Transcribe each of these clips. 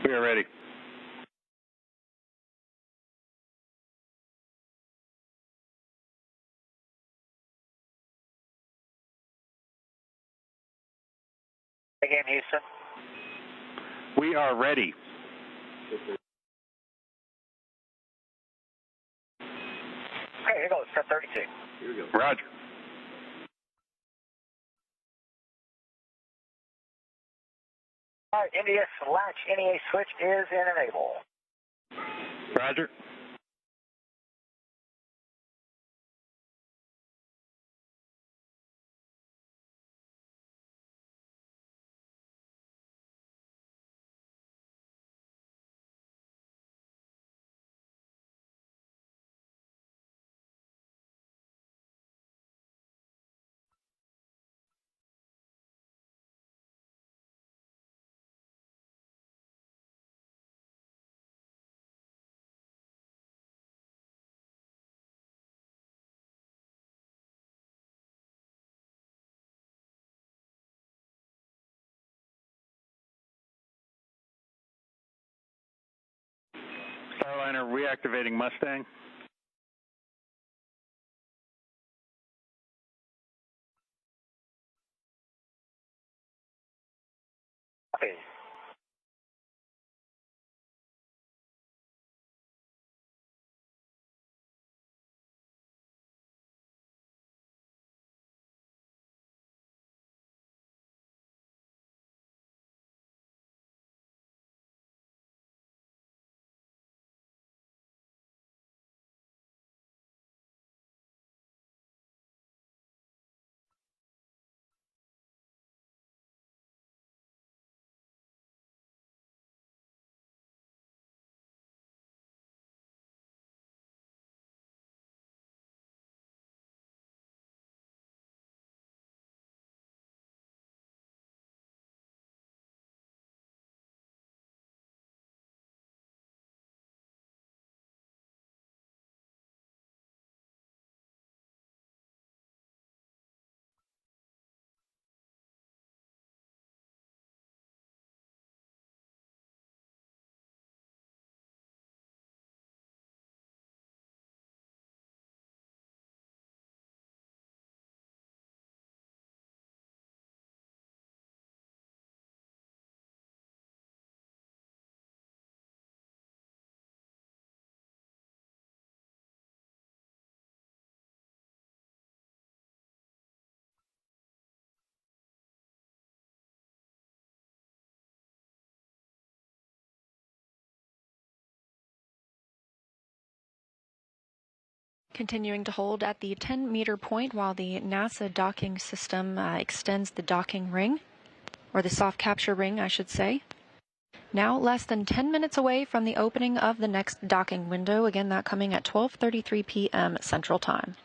We are ready. Again, Houston. We are ready. Okay, here goes, 1032. Here we go. Roger. All right, NDS latch NEA switch is in enable. Roger. Starliner reactivating Mustang. Okay. Continuing to hold at the 10-meter point while the NASA docking system extends the docking ring, or the soft capture ring, I should say. Now less than 10 minutes away from the opening of the next docking window, again that coming at 12:33 p.m. Central Time.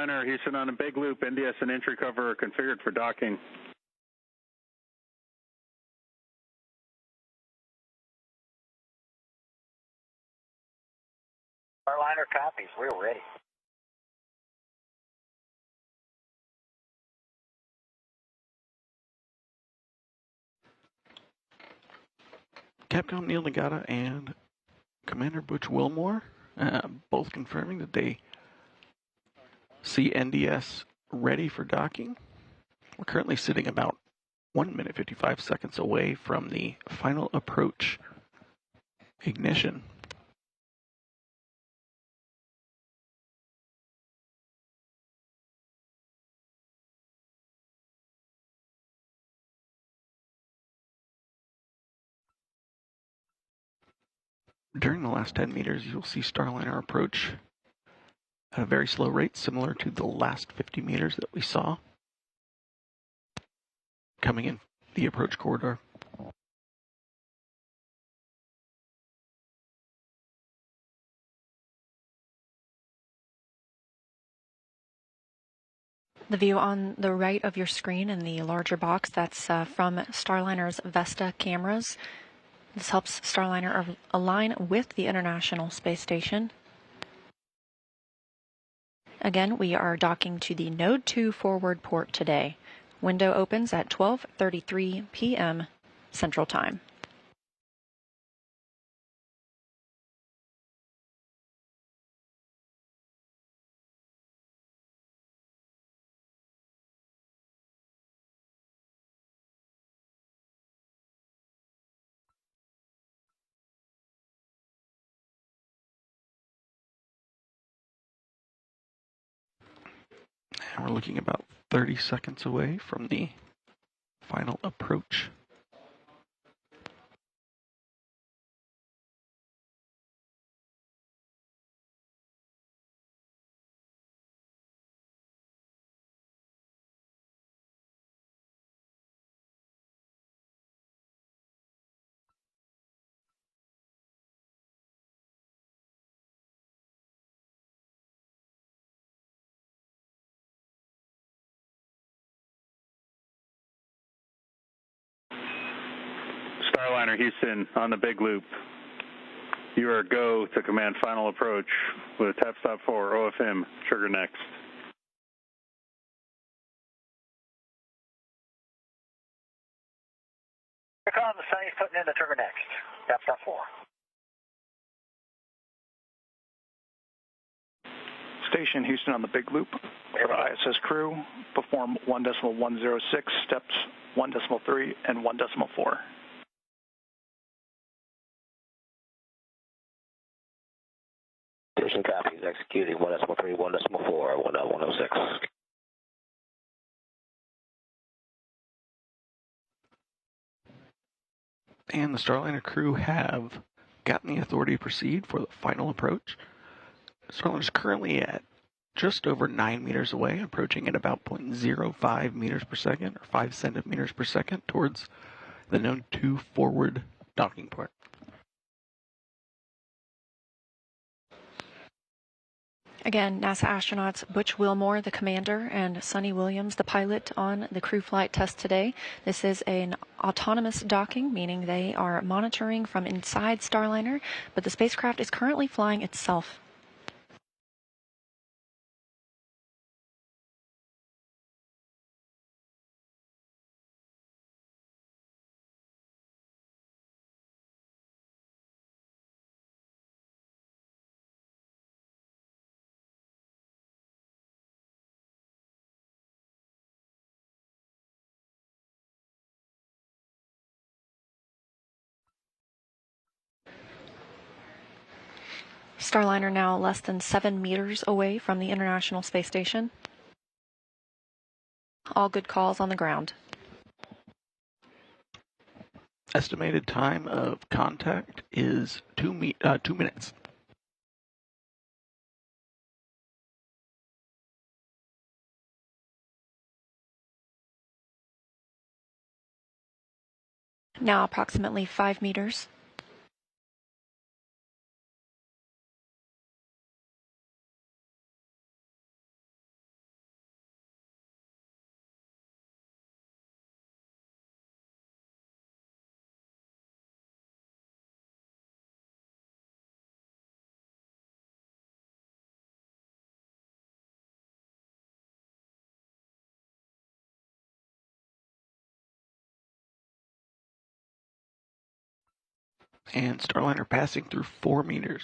Starliner, Houston on a big loop. NDS and entry cover are configured for docking. Starliner copies. We're ready. Capcom Neil Nagata and Commander Butch Wilmore both confirming that they see NDS ready for docking. We're currently sitting about 1 minute 55 seconds away from the final approach ignition. During the last 10 meters, you'll see Starliner approach at a very slow rate, similar to the last 50 meters that we saw coming in the approach corridor. The view on the right of your screen in the larger box, that's from Starliner's Vesta cameras. This helps Starliner align with the International Space Station. Again, we are docking to the Node 2 forward port today. Window opens at 12:33 p.m. Central Time. And we're looking about 30 seconds away from the final approach. Starliner, Houston on the big loop. You are go to command final approach with tap stop 4, OFM, trigger next. Here comes the Sunny's putting in the trigger next. Tap stop 4. Station Houston on the big loop. For the ISS crew, perform 1.106, steps 1.3 and 1.4. Station copies, executing 1.3, 1.4, 1.106. And the Starliner crew have gotten the authority to proceed for the final approach. Starliner is currently at just over 9 meters away, approaching at about 0.05 meters per second, or 5 centimeters per second, towards the Node 2 forward docking port. Again, NASA astronauts Butch Wilmore, the commander, and Sonny Williams, the pilot, on the crew flight test today. This is an autonomous docking, meaning they are monitoring from inside Starliner, but the spacecraft is currently flying itself. Starliner now less than 7 meters away from the International Space Station. All good calls on the ground. Estimated time of contact is 2 minutes. Now approximately 5 meters. And Starliner passing through 4 meters.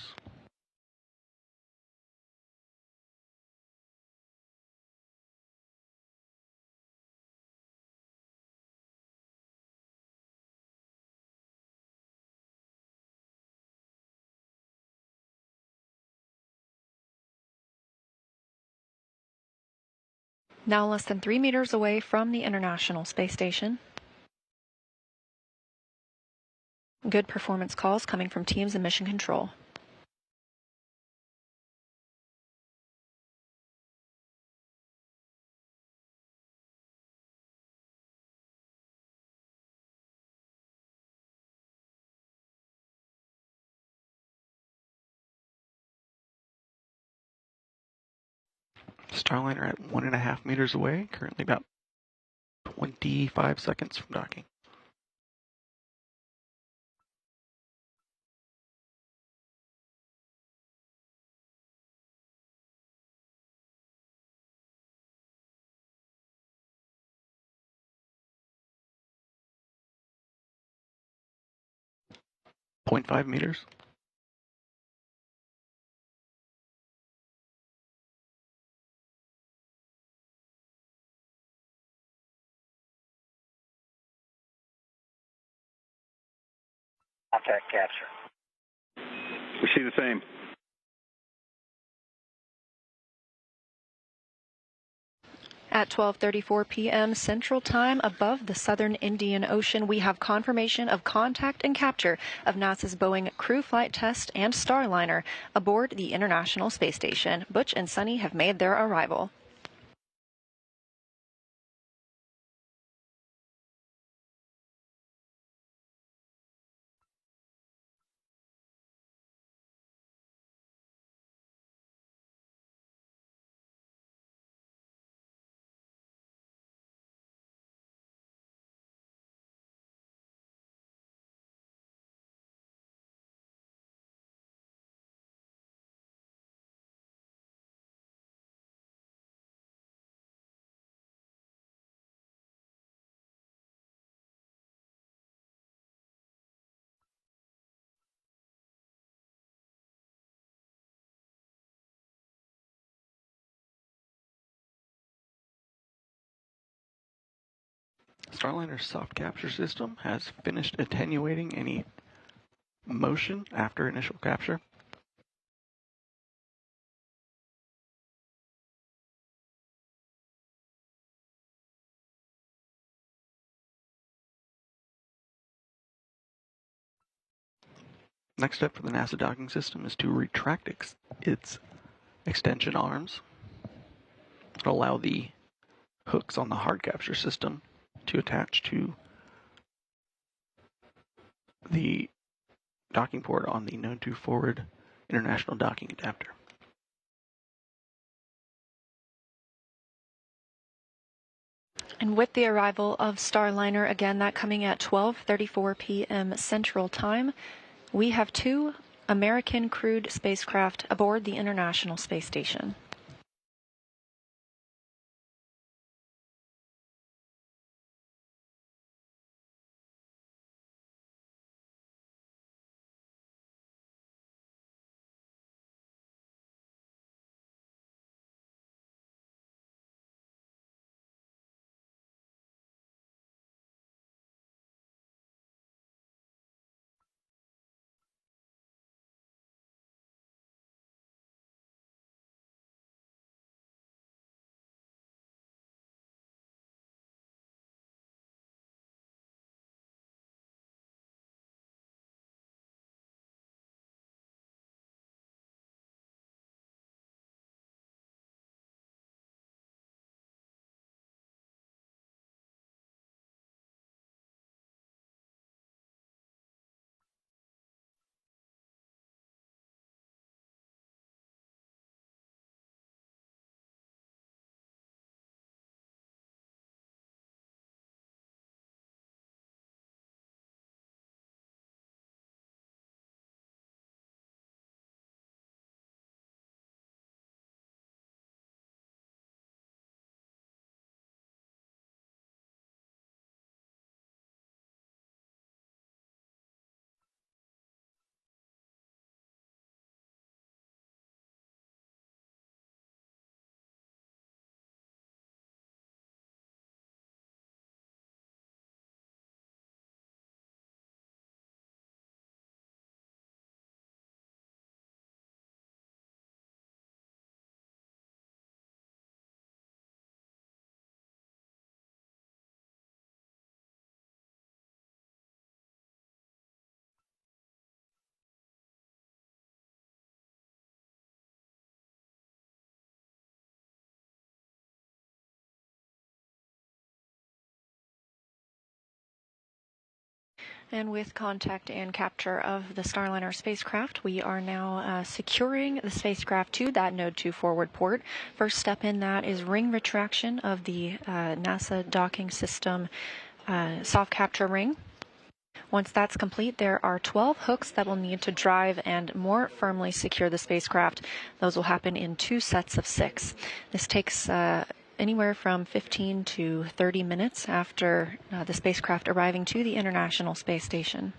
Now less than 3 meters away from the International Space Station. Good performance calls coming from teams in mission control. Starliner at 1.5 meters away, currently about 25 seconds from docking. Point 0.5 meters. Contact capture. We see the same. At 12:34 p.m. Central Time above the southern Indian Ocean, we have confirmation of contact and capture of NASA's Boeing Crew Flight Test and Starliner aboard the International Space Station. Butch and Sunny have made their arrival. Starliner's soft capture system has finished attenuating any motion after initial capture. Next step for the NASA docking system is to retract its extension arms. It'll allow the hooks on the hard capture system to attach to the docking port on the Node 2 forward international docking adapter. And with the arrival of Starliner, again, that coming at 12:34 p.m. Central Time, we have 2 American crewed spacecraft aboard the International Space Station. And with contact and capture of the Starliner spacecraft, we are now securing the spacecraft to that Node 2 forward port. First step in that is ring retraction of the NASA docking system soft capture ring. Once that's complete, there are 12 hooks that will need to drive and more firmly secure the spacecraft. Those will happen in 2 sets of 6. This takes anywhere from 15 to 30 minutes after the spacecraft arriving to the International Space Station.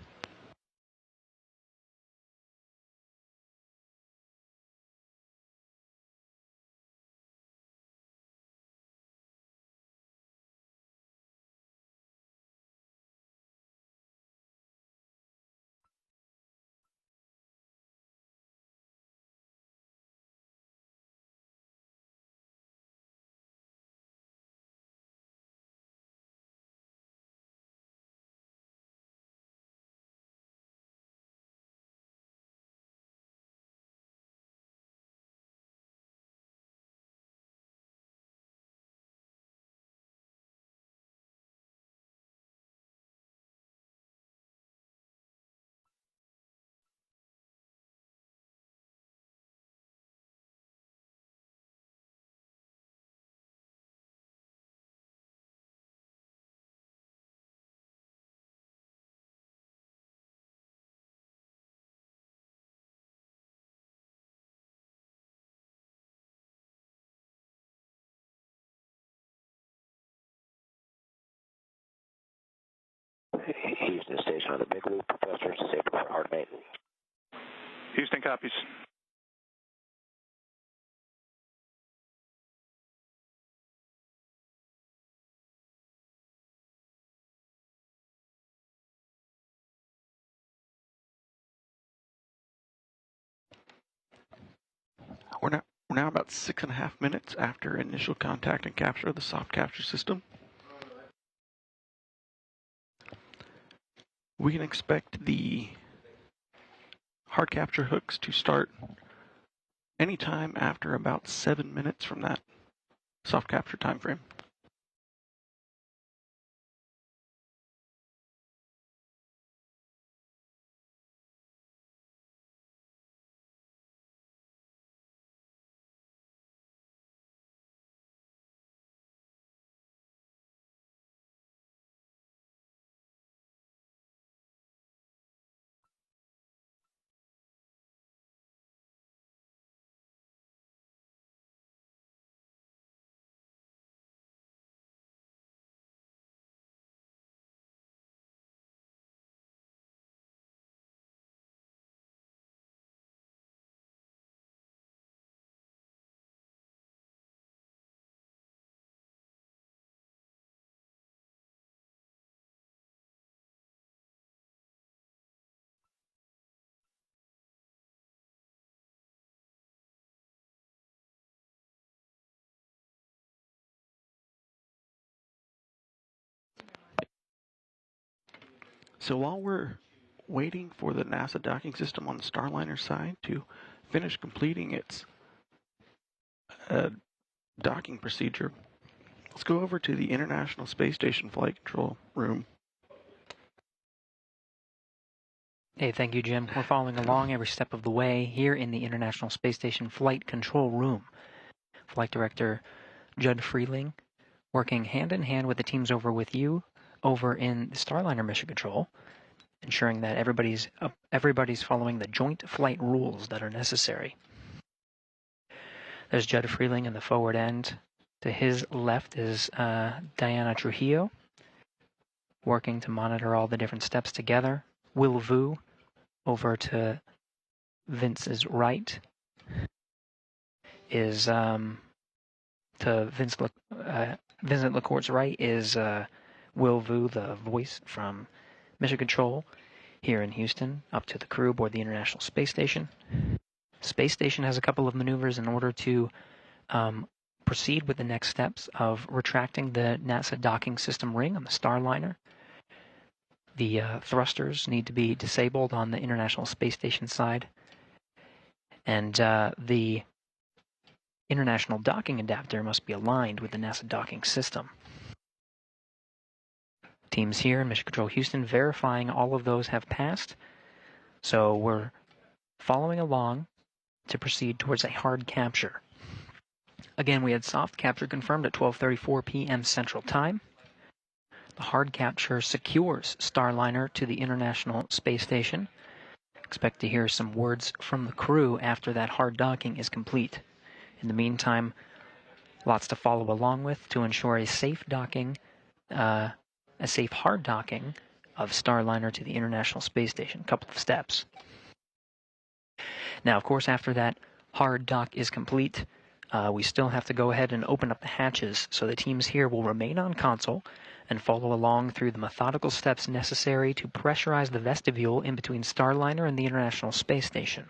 Houston Station on the Big Loop, thrusters disabled for hard maintenance. Houston copies. We're now about 6.5 minutes after initial contact and capture of the soft capture system. We can expect the hard capture hooks to start anytime after about 7 minutes from that soft capture time frame. So while we're waiting for the NASA docking system on the Starliner side to finish completing its docking procedure, let's go over to the International Space Station Flight Control Room. Hey, thank you, Jim. We're following along every step of the way here in the International Space Station Flight Control Room. Flight Director Judd Freeling working hand in hand with the teams over with you over in the Starliner Mission Control, ensuring that everybody's following the joint flight rules that are necessary. There's Judd Freeling in the forward end. To his left is Diana Trujillo, working to monitor all the different steps together. Will Vu over to Vince's right is to Vincent LaCourt's right is Will Vu, the voice from Mission Control here in Houston, up to the crew aboard the International Space Station. Space Station has a couple of maneuvers in order to proceed with the next steps of retracting the NASA docking system ring on the Starliner. The thrusters need to be disabled on the International Space Station side, and the International docking adapter must be aligned with the NASA docking system. Teams here in Mission Control Houston verifying all of those have passed. So we're following along to proceed towards a hard capture. Again, we had soft capture confirmed at 12:34 p.m. Central Time. The hard capture secures Starliner to the International Space Station. Expect to hear some words from the crew after that hard docking is complete. In the meantime, lots to follow along with to ensure a safe docking, a safe hard docking of Starliner to the International Space Station. A couple of steps. Now, of course, after that hard dock is complete, we still have to go ahead and open up the hatches, so the teams here will remain on console and follow along through the methodical steps necessary to pressurize the vestibule in between Starliner and the International Space Station.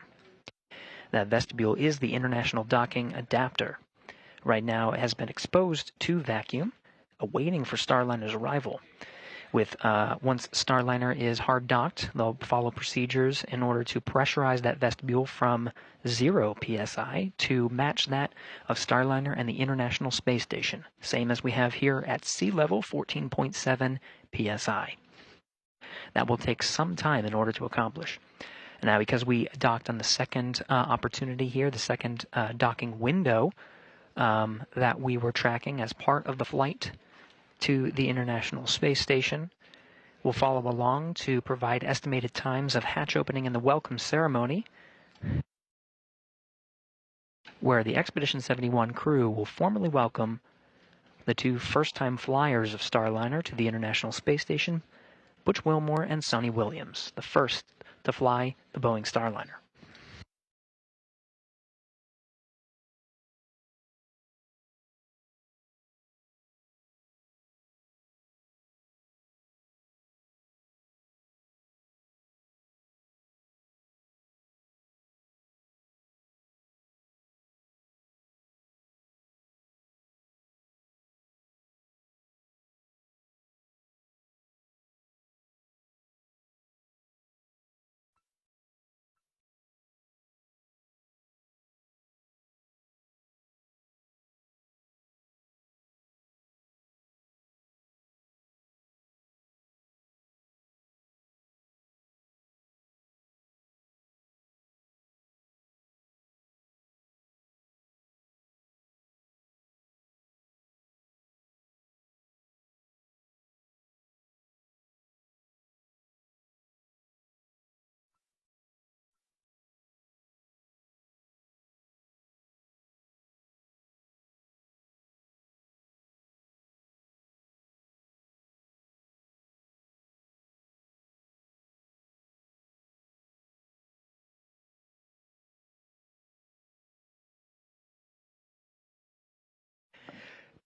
That vestibule is the International Docking Adapter. Right now, it has been exposed to vacuum, awaiting for Starliner's arrival. Once Starliner is hard docked, they'll follow procedures in order to pressurize that vestibule from 0 psi to match that of Starliner and the International Space Station, same as we have here at sea level, 14.7 psi. That will take some time in order to accomplish. Now, because we docked on the second opportunity here, the second docking window that we were tracking as part of the flight to the International Space Station, we'll follow along to provide estimated times of hatch opening and the welcome ceremony, where the Expedition 71 crew will formally welcome the two first-time flyers of Starliner to the International Space Station, Butch Wilmore and Sonny Williams, the first to fly the Boeing Starliner.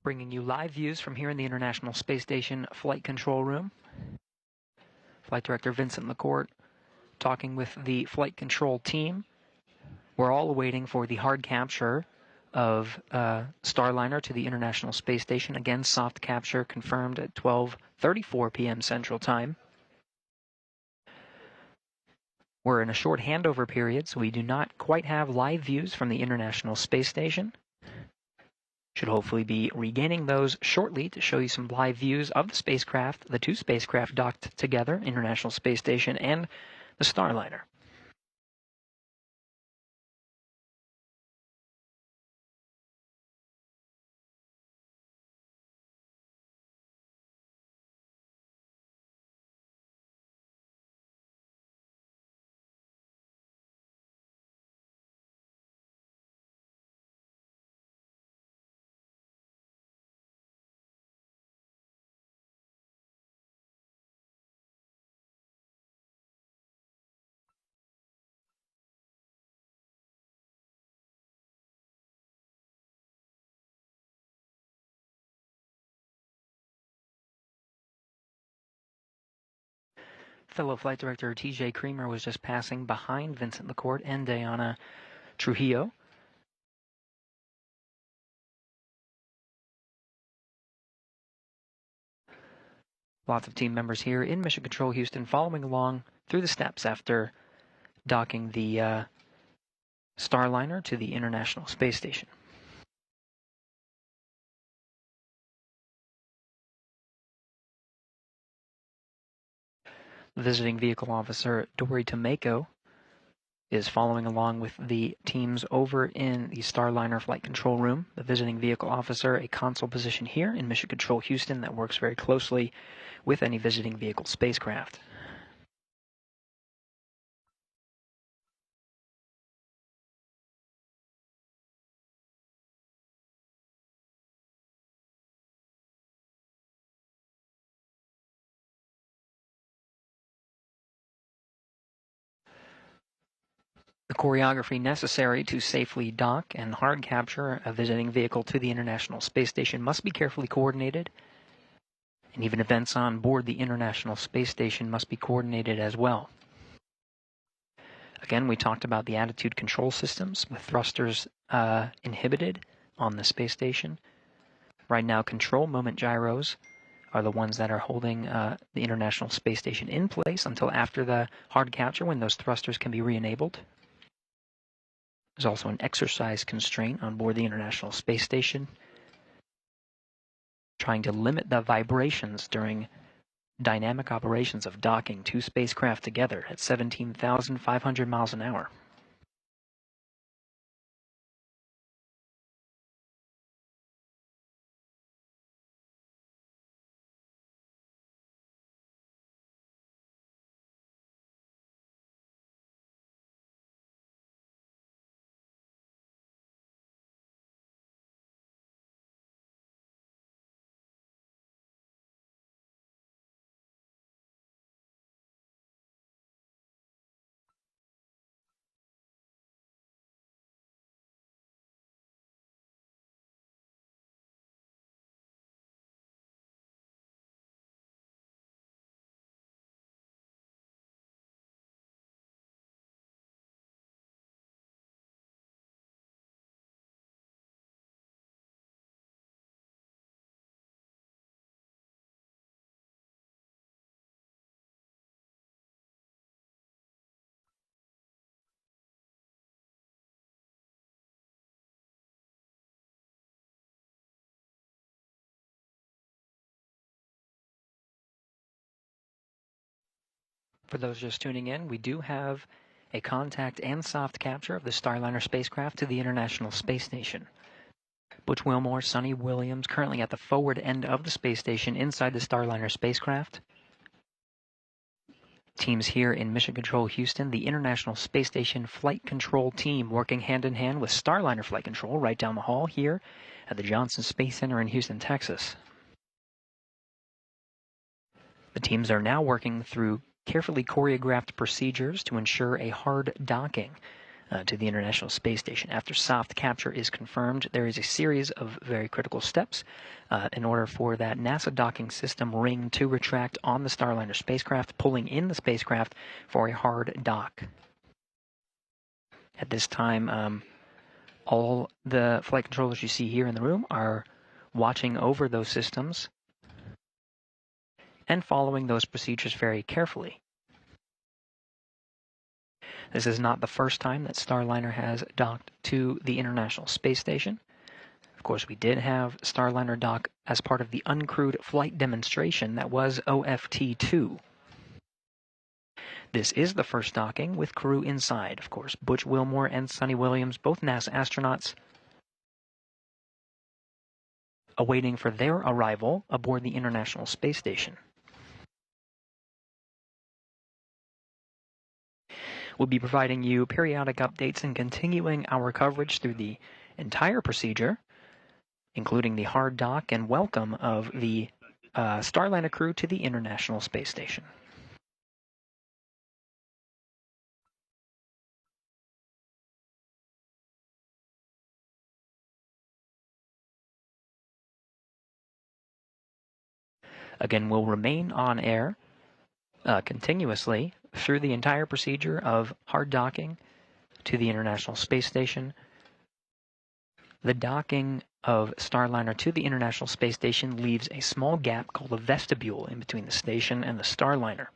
Bringing you live views from here in the International Space Station Flight Control Room. Flight Director Vincent LaCourte talking with the flight control team. We're all waiting for the hard capture of Starliner to the International Space Station. Again, soft capture confirmed at 12:34 p.m. Central Time. We're in a short handover period, so we do not quite have live views from the International Space Station. Should hopefully be regaining those shortly to show you some live views of the spacecraft, the two spacecraft docked together, International Space Station and the Starliner. Fellow Flight Director T.J. Creamer was just passing behind Vincent LaCourte and Diana Trujillo. Lots of team members here in Mission Control Houston following along through the steps after docking the Starliner to the International Space Station. Visiting Vehicle Officer Dory Tomeko is following along with the teams over in the Starliner flight control room. The visiting vehicle officer, a console position here in Mission Control Houston that works very closely with any visiting vehicle spacecraft. The choreography necessary to safely dock and hard capture a visiting vehicle to the International Space Station must be carefully coordinated, and even events on board the International Space Station must be coordinated as well. Again, we talked about the attitude control systems with thrusters inhibited on the space station. Right now, control moment gyros are the ones that are holding the International Space Station in place until after the hard capture, when those thrusters can be re-enabled. There's also an exercise constraint on board the International Space Station, trying to limit the vibrations during dynamic operations of docking two spacecraft together at 17,500 miles an hour. For those just tuning in, we do have a contact and soft capture of the Starliner spacecraft to the International Space Station. Butch Wilmore, Sonny Williams, currently at the forward end of the space station inside the Starliner spacecraft. Teams here in Mission Control Houston, the International Space Station Flight Control Team working hand in hand with Starliner Flight Control right down the hall here at the Johnson Space Center in Houston, Texas. The teams are now working through carefully choreographed procedures to ensure a hard docking to the International Space Station. After soft capture is confirmed, there is a series of very critical steps in order for that NASA docking system ring to retract on the Starliner spacecraft, pulling in the spacecraft for a hard dock. At this time, all the flight controllers you see here in the room are watching over those systems and following those procedures very carefully. This is not the first time that Starliner has docked to the International Space Station. Of course, we did have Starliner dock as part of the uncrewed flight demonstration that was OFT-2. This is the first docking with crew inside. Of course, Butch Wilmore and Sonny Williams, both NASA astronauts, awaiting for their arrival aboard the International Space Station. We'll be providing you periodic updates and continuing our coverage through the entire procedure, including the hard dock and welcome of the Starliner crew to the International Space Station. Again, we'll remain on air continuously through the entire procedure of hard docking to the International Space Station. The docking of Starliner to the International Space Station leaves a small gap called a vestibule in between the station and the Starliner.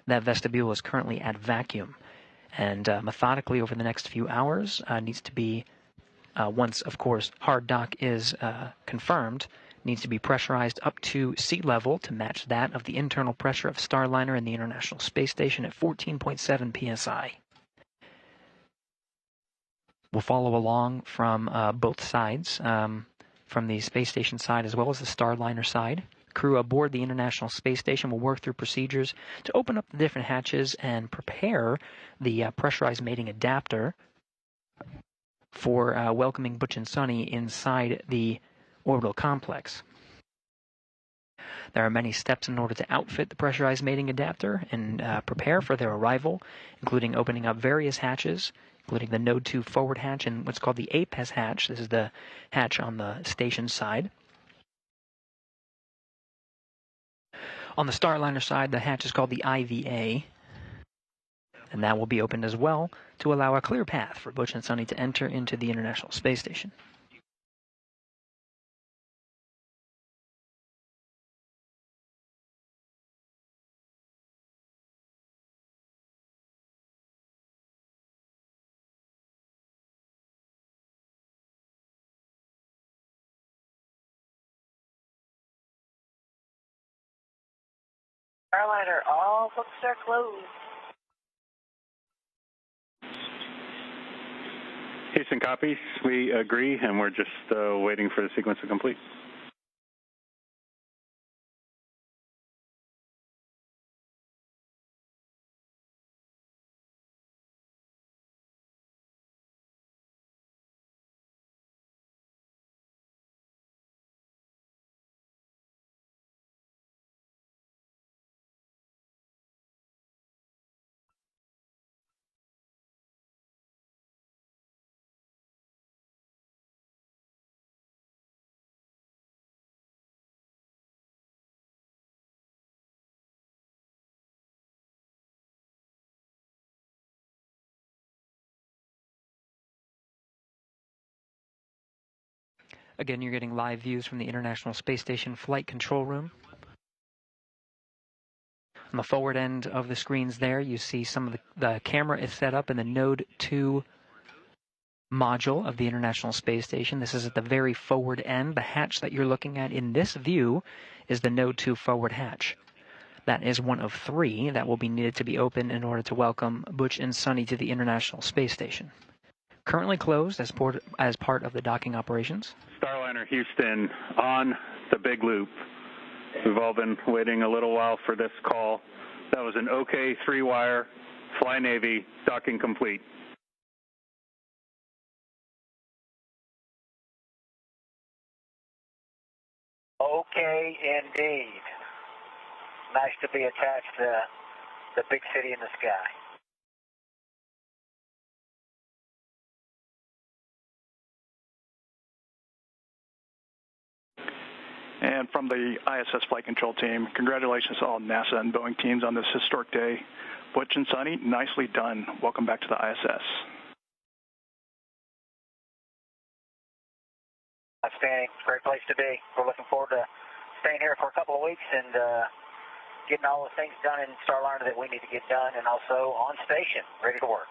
That vestibule is currently at vacuum, and methodically over the next few hours needs to be, once, of course, hard dock is confirmed, needs to be pressurized up to sea level to match that of the internal pressure of Starliner and the International Space Station at 14.7 psi. We'll follow along from both sides, from the space station side as well as the Starliner side. Crew aboard the International Space Station will work through procedures to open up the different hatches and prepare the pressurized mating adapter for welcoming Butch and Sonny inside the orbital complex. There are many steps in order to outfit the pressurized mating adapter and prepare for their arrival, including opening up various hatches, including the Node 2 forward hatch and what's called the APES hatch. This is the hatch on the station side. On the Starliner side, the hatch is called the IVA, and that will be opened as well to allow a clear path for Butch and Sonny to enter into the International Space Station. Starliner, all books are closed. Houston copies. We agree, and we're just waiting for the sequence to complete. Again, you're getting live views from the International Space Station Flight Control Room. On the forward end of the screens there, you see some of the camera is set up in the Node 2 module of the International Space Station. This is at the very forward end. The hatch that you're looking at in this view is the Node 2 forward hatch. That is one of 3 that will be needed to be open in order to welcome Butch and Sonny to the International Space Station. Currently closed as part of the docking operations. Starliner Houston on the big loop. We've all been waiting a little while for this call. That was an OK 3-wire, Fly Navy, docking complete. Okay, indeed. Nice to be attached to the big city in the sky. And from the ISS Flight Control Team, congratulations to all NASA and Boeing teams on this historic day. Butch and Sonny, nicely done. Welcome back to the ISS. Outstanding. Great place to be. We're looking forward to staying here for a couple of weeks and getting all the things done in Starliner that we need to get done, and also on station, ready to work.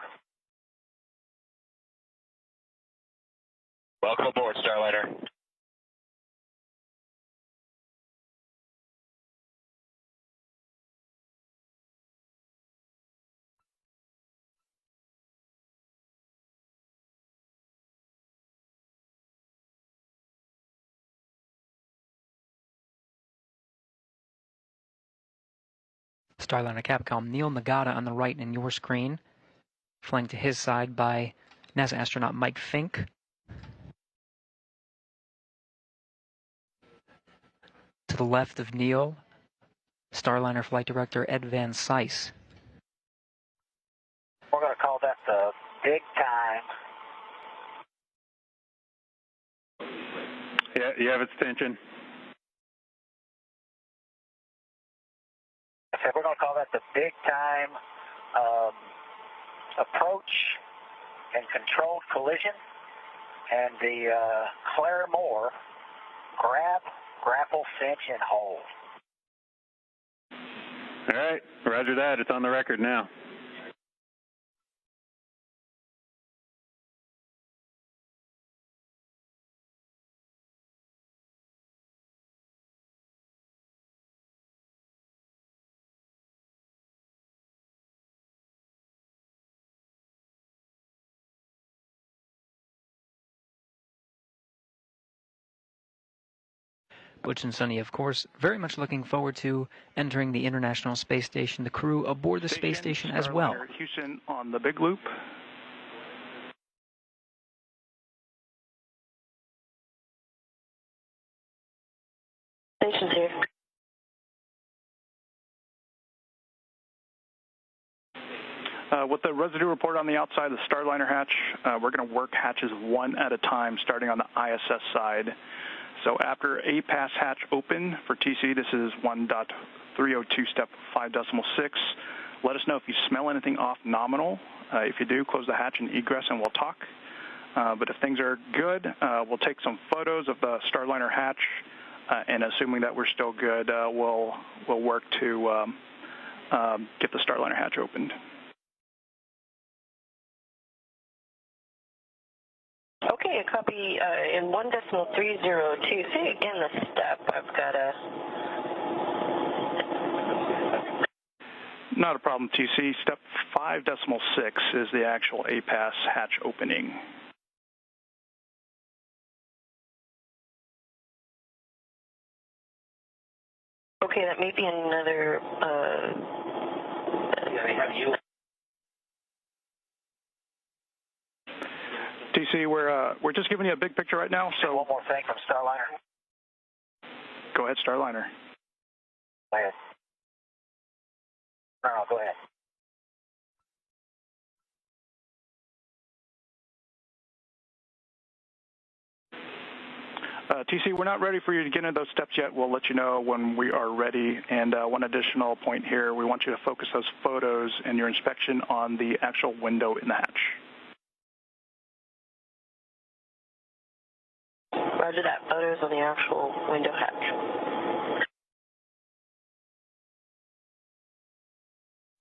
Welcome aboard, Starliner. Starliner Capcom Neil Nagata on the right in your screen, flanked to his side by NASA astronaut Mike Fink. To the left of Neil, Starliner Flight Director Ed Van Cise. We're going to call that the big time. Yeah, you have extension. I said we're going to call that the big time approach and controlled collision, and the Claire Moore grab, grapple, cinch, and hold. All right, roger that. It's on the record now. Butch and Sunny, of course, very much looking forward to entering the International Space Station, the crew aboard the space station as well. Starliner Houston on the big loop. Station's here. With the residue report on the outside of the Starliner hatch, we're going to work hatches one at a time, starting on the ISS side. So after A pass hatch open for TC, this is 1.302 step 5.6. Let us know if you smell anything off nominal. If you do, close the hatch and egress and we'll talk. But if things are good, we'll take some photos of the Starliner hatch, and assuming that we're still good, we'll work to get the Starliner hatch opened. Okay, a copy in 1.302. Say again the step. I've got a... Not a problem, TC. Step 5.6 is the actual A-pass hatch opening. Okay, that may be another... TC, we're just giving you a big picture right now. So one more thing from Starliner. Go ahead, Starliner. Go ahead. No, go ahead. TC, we're not ready for you to get into those steps yet. We'll let you know when we are ready. And one additional point here, we want you to focus those photos and your inspection on the actual window in the hatch. Roger that. Photos on the actual window hatch.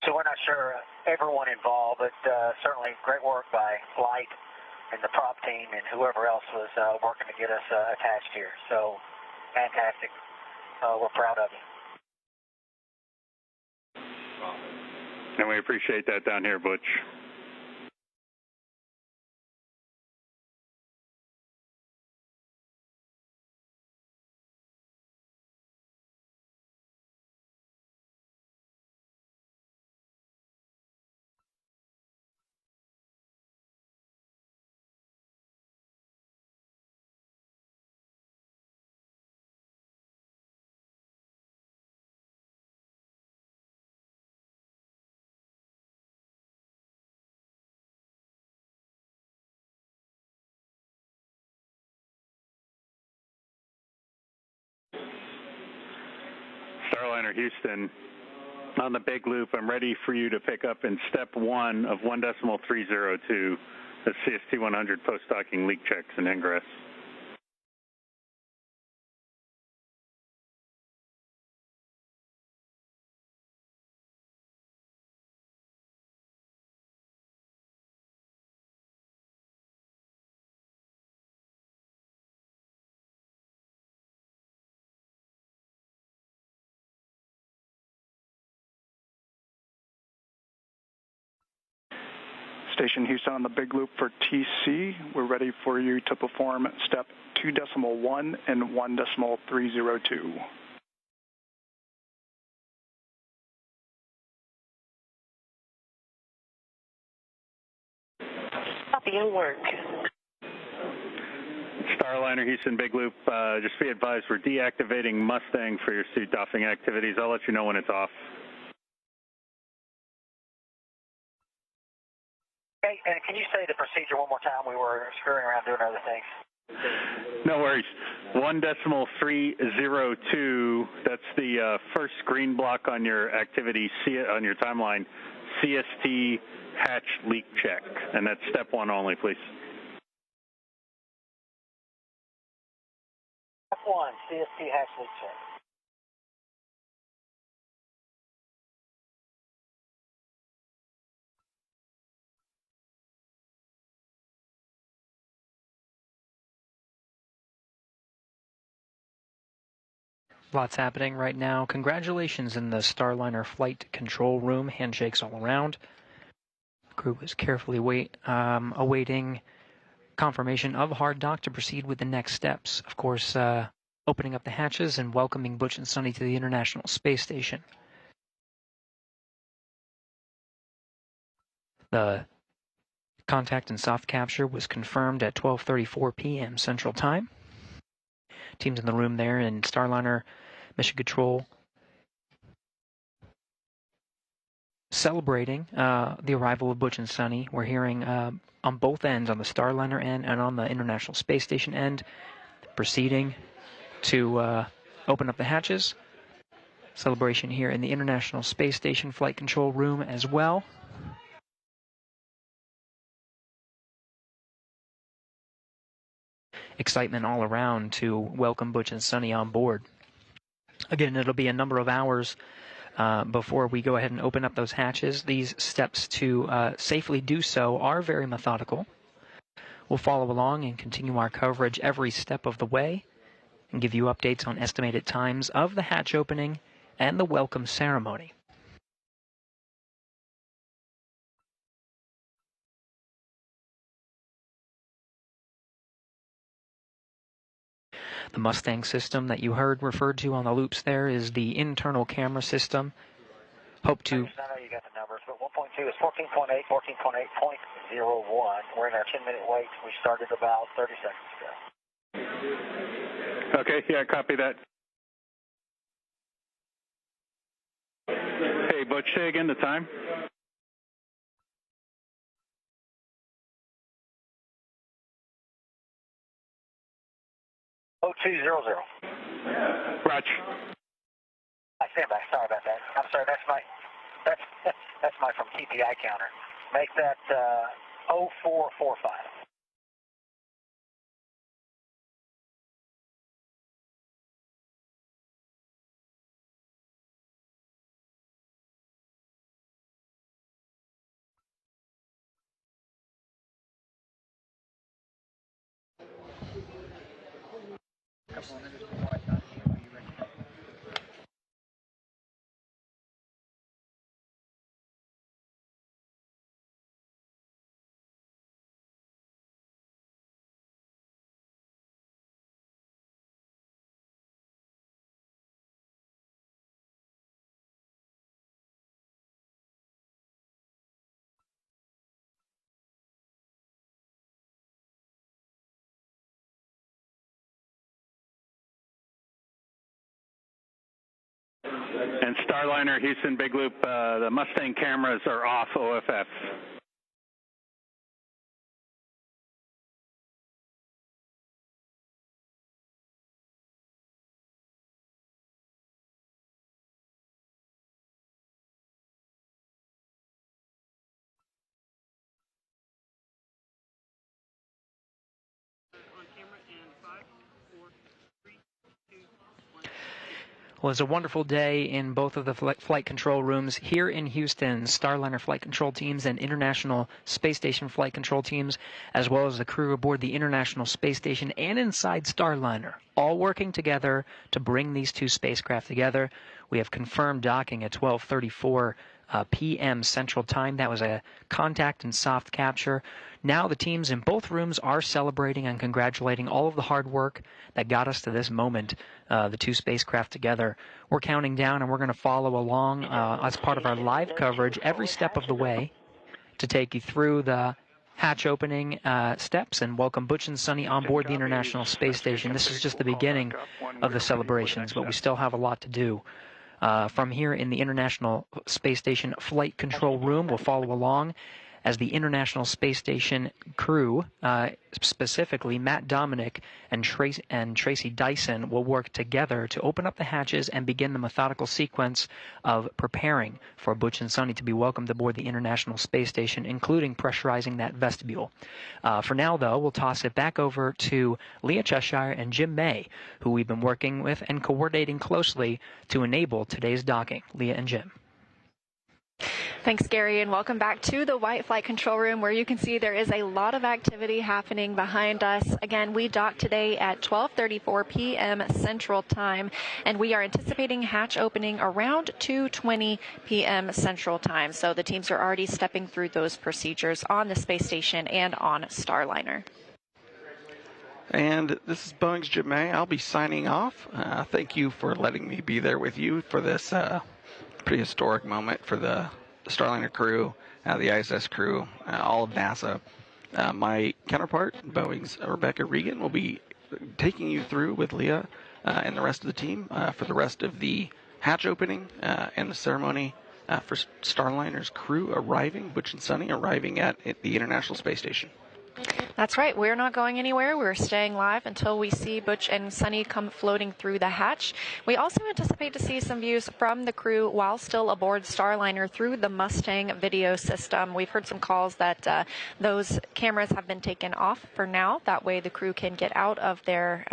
So we're not sure everyone involved, but certainly great work by Flight and the prop team and whoever else was working to get us attached here. So fantastic. We're proud of you. And we appreciate that down here, Butch. Starliner Houston, on the big loop, I'm ready for you to pick up in step 1 of 1.302, the CST-100 post-docking leak checks and ingress. Station Houston on the big loop for TC. We're ready for you to perform step 2.1 and 1.302. Copy and work. Starliner Houston big loop, just be advised we're deactivating Mustang for your suit doffing activities. I'll let you know when it's off. Hey, and can you say the procedure one more time? We were screwing around doing other things. No worries. 1.302, that's the first green block on your activity, on your timeline, CST hatch leak check. And that's step 1 only, please. Step 1, CST hatch leak check. Lots happening right now. Congratulations in the Starliner flight control room. Handshakes all around. The crew is carefully awaiting confirmation of hard dock to proceed with the next steps. Of course, opening up the hatches and welcoming Butch and Sonny to the International Space Station. The contact and soft capture was confirmed at 12:34 p.m. Central Time. Teams in the room there in Starliner, Mission Control, celebrating the arrival of Butch and Sonny. We're hearing on both ends, on the Starliner end and on the International Space Station end, proceeding to open up the hatches. Celebration here in the International Space Station Flight Control Room as well. Excitement all around to welcome Butch and Sonny on board. Again, it'll be a number of hours before we go ahead and open up those hatches. These steps to safely do so are very methodical. We'll follow along and continue our coverage every step of the way and give you updates on estimated times of the hatch opening and the welcome ceremony. The Mustang system that you heard referred to on the loops there is the internal camera system. Hope to... I know you got the numbers, but 1.2 is 14.8, 14.8.01. We're in our 10-minute wait. We started about 30 seconds ago. Okay, yeah, copy that. Hey, Butch, say again the time. Oh, 200. Roger. I stand by. Sorry about that. I'm sorry. That's my from TPI counter. Make that 0445. And Starliner, Houston, Big Loop, the Mustang cameras are off OFF. Well, it's a wonderful day in both of the flight control rooms here in Houston. Starliner flight control teams and International Space Station flight control teams, as well as the crew aboard the International Space Station and inside Starliner, all working together to bring these two spacecraft together. We have confirmed docking at 12:34 p.m. Central Time. That was a contact and soft capture. Now the teams in both rooms are celebrating and congratulating all of the hard work that got us to this moment, the two spacecraft together. We're counting down, and we're going to follow along as part of our live coverage every step of the way to take you through the hatch opening steps and welcome Butch and Sonny on board the International Space Station. This is just the beginning of the celebrations, but we still have a lot to do. From here in the International Space Station Flight Control Room, we'll follow along as the International Space Station crew, specifically Matt Dominic and Tracy Dyson, will work together to open up the hatches and begin the methodical sequence of preparing for Butch and Sonny to be welcomed aboard the International Space Station, including pressurizing that vestibule. For now, though, we'll toss it back over to Leah Cheshire and Jim May, who we've been working with and coordinating closely to enable today's docking. Leah and Jim. Thanks, Gary, and welcome back to the White Flight Control Room, where you can see there is a lot of activity happening behind us. Again, we docked today at 12:34 p.m. Central Time, and we are anticipating hatch opening around 2:20 p.m. Central Time. So the teams are already stepping through those procedures on the space station and on Starliner. And this is Boeing's Jim May. I'll be signing off. Thank you for letting me be there with you for this pretty historic moment for the Starliner crew, the ISS crew, all of NASA. My counterpart, Boeing's Rebecca Regan, will be taking you through with Leah and the rest of the team for the rest of the hatch opening and the ceremony for Starliner's crew arriving, Butch and Sunny arriving at the International Space Station. That's right. We're not going anywhere. We're staying live until we see Butch and Sunny come floating through the hatch. We also anticipate to see some views from the crew while still aboard Starliner through the Mustang video system. We've heard some calls that those cameras have been taken off for now. That way the crew can get out of their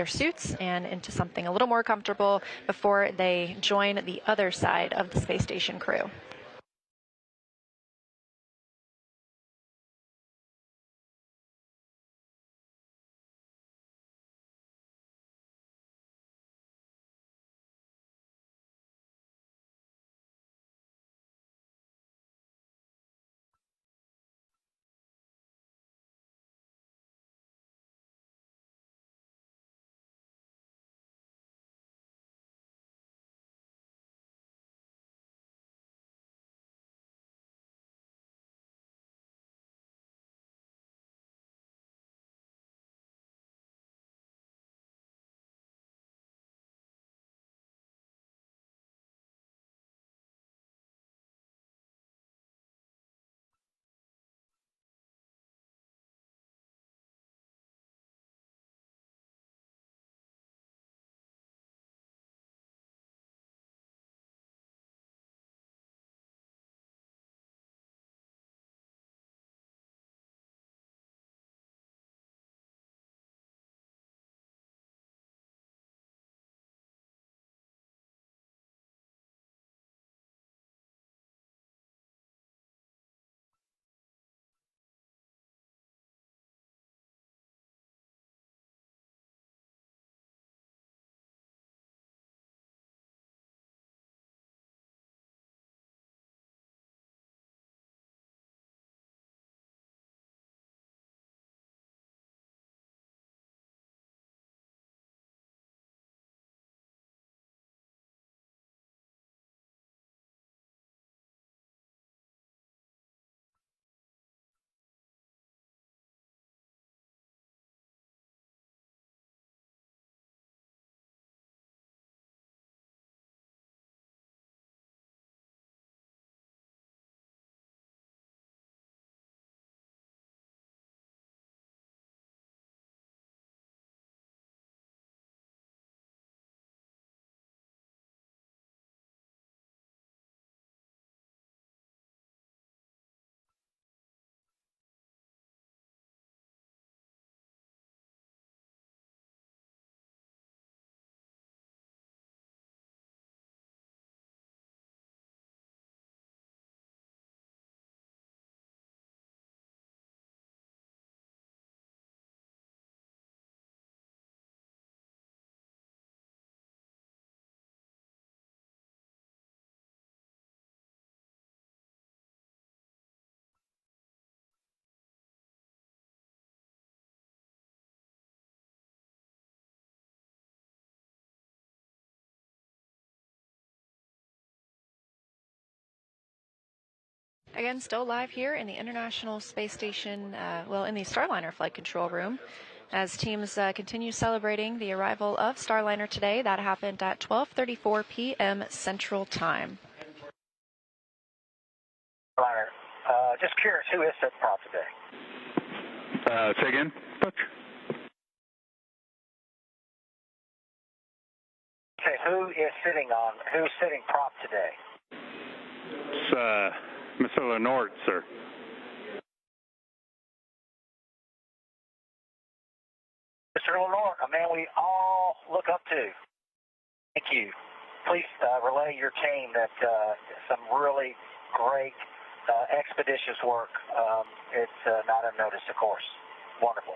suits and into something a little more comfortable before they join the other side of the space station crew. Again, still live here in the International Space Station, in the Starliner flight control room, as teams continue celebrating the arrival of Starliner today. That happened at 12:34 p.m. Central Time. Starliner, just curious, who is sitting prop today? Say again, Butch? Okay, who's sitting prop today? It's Mr. Lenort, sir. Mr. Lenore, a man we all look up to. Thank you. Please relay your team that some really great expeditious work. It's not unnoticed, of course. Wonderful.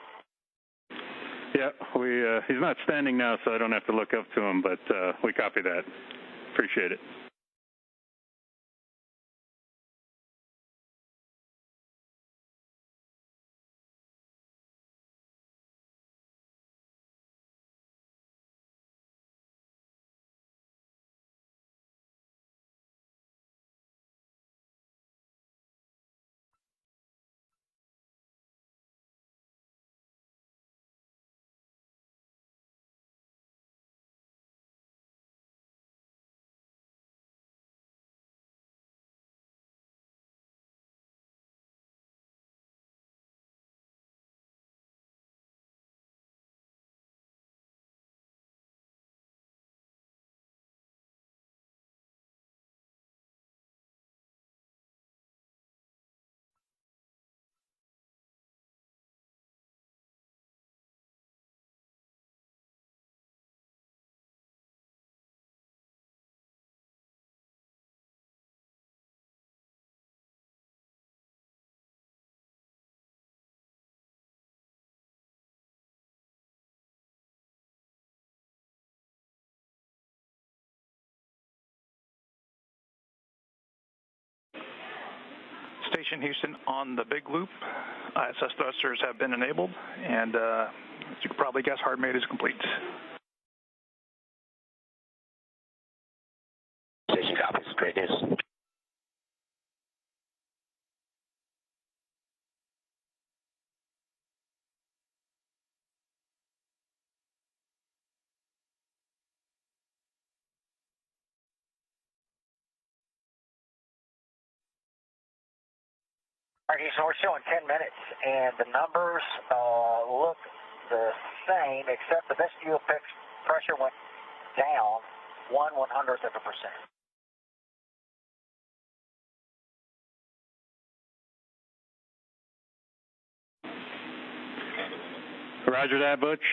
Yeah, he's not standing now, so I don't have to look up to him, but we copy that. Appreciate it. Station Houston on the big loop. ISS thrusters have been enabled, and as you can probably guess, hard maid is complete. Station copies. Great news. All right, Houston, we're showing 10 minutes, and the numbers look the same, except the vestibule pressure went down 1/100th of a percent. Roger that, Butch.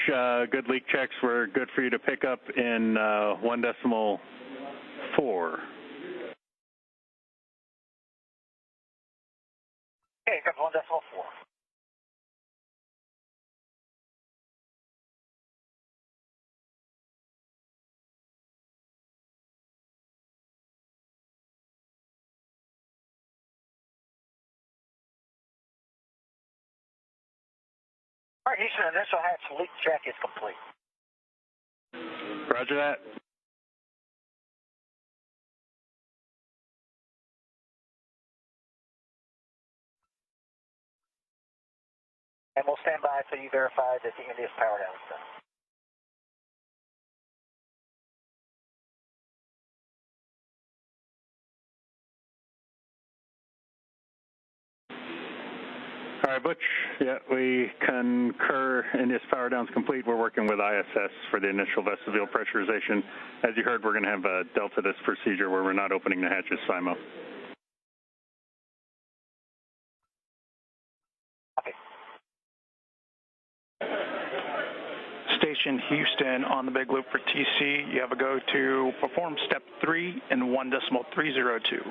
Good leak checks were good for you to pick up in 1.4. Okay, got 1.4. All right, Houston, initial hatch leak check is complete. Roger that. And we'll stand by until you verify that the India's power down is done. All right, Butch. Yeah, we concur. India's power down's complete. We're working with ISS for the initial vestibule pressurization. As you heard, we're going to have a delta this procedure where we're not opening the hatches SIMO. Okay. Station Houston on the big loop for TC. You have a go to perform step 3 in 1.302.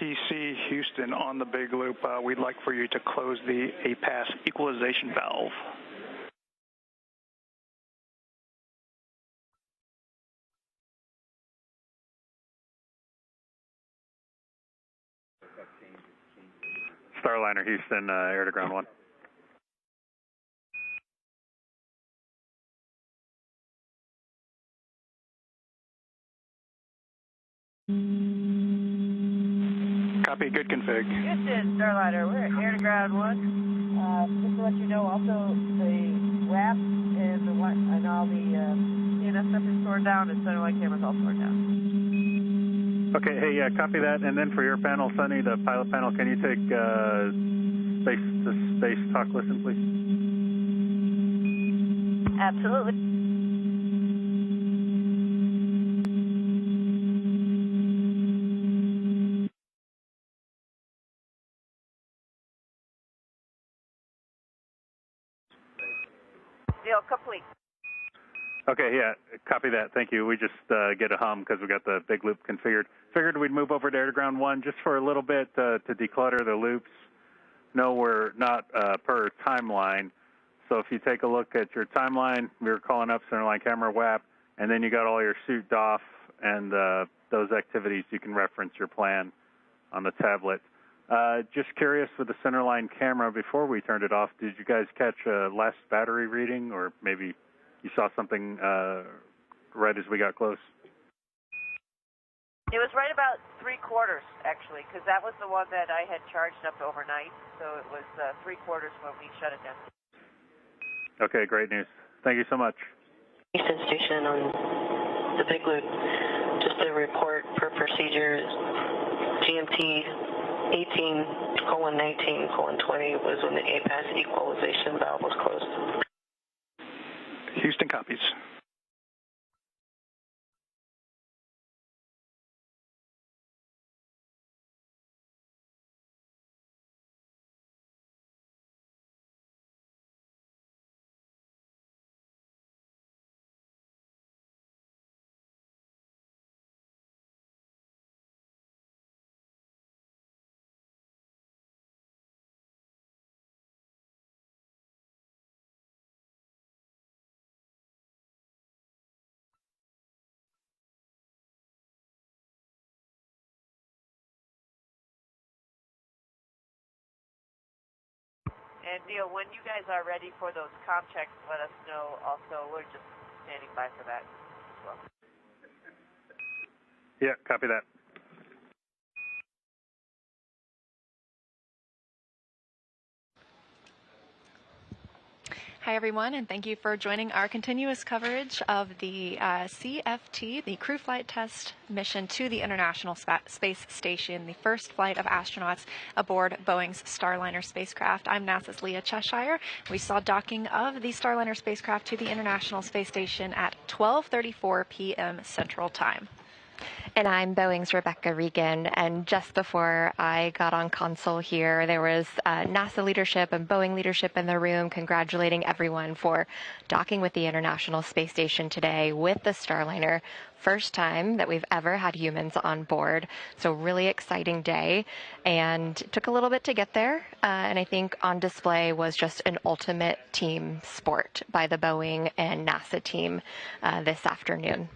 TC Houston on the big loop. We'd like for you to close the APAS equalization valve. Starliner Houston, air to ground 1. Copy, good config. Houston, Starliner, we're air to ground 1. Just to let you know, also the WAP and all the CNS stuff is stored down, and satellite cameras all stored down. Okay, hey, yeah, copy that. And then for your panel, Sunny, the pilot panel, can you take space-to-space talk listen, please? Absolutely. Deal complete. Okay, yeah, copy that. Thank you. We just get a hum because we got the big loop configured. Figured we'd move over to air to ground 1 just for a little bit to declutter the loops. No, we're not per timeline. So if you take a look at your timeline, we were calling up centerline camera WAP, and then you got all your suit DOF and those activities. You can reference your plan on the tablet. Just curious with the centerline camera, before we turned it off, did you guys catch a last battery reading, or maybe you saw something right as we got close? It was right about 3/4, actually, because that was the one that I had charged up overnight. So it was 3/4 when we shut it down. Okay, great news. Thank you so much. Houston Station on the Big Loop. Just a report per procedure. GMT 18:19:20 was when the APAS equalization valve was closed. Houston copies. And Neil, when you guys are ready for those comm checks, let us know. Also, we're just standing by for that as well. Yeah, copy that. Hi, everyone, and thank you for joining our continuous coverage of the CFT, the Crew Flight Test mission to the International Space Station, the first flight of astronauts aboard Boeing's Starliner spacecraft. I'm NASA's Leah Cheshire. We saw docking of the Starliner spacecraft to the International Space Station at 12:34 p.m. Central Time. And I'm Boeing's Rebecca Regan, and just before I got on console here, there was NASA leadership and Boeing leadership in the room congratulating everyone for docking with the International Space Station today with the Starliner. First time that we've ever had humans on board, so really exciting day, and it took a little bit to get there, and I think on display was just an ultimate team sport by the Boeing and NASA team this afternoon.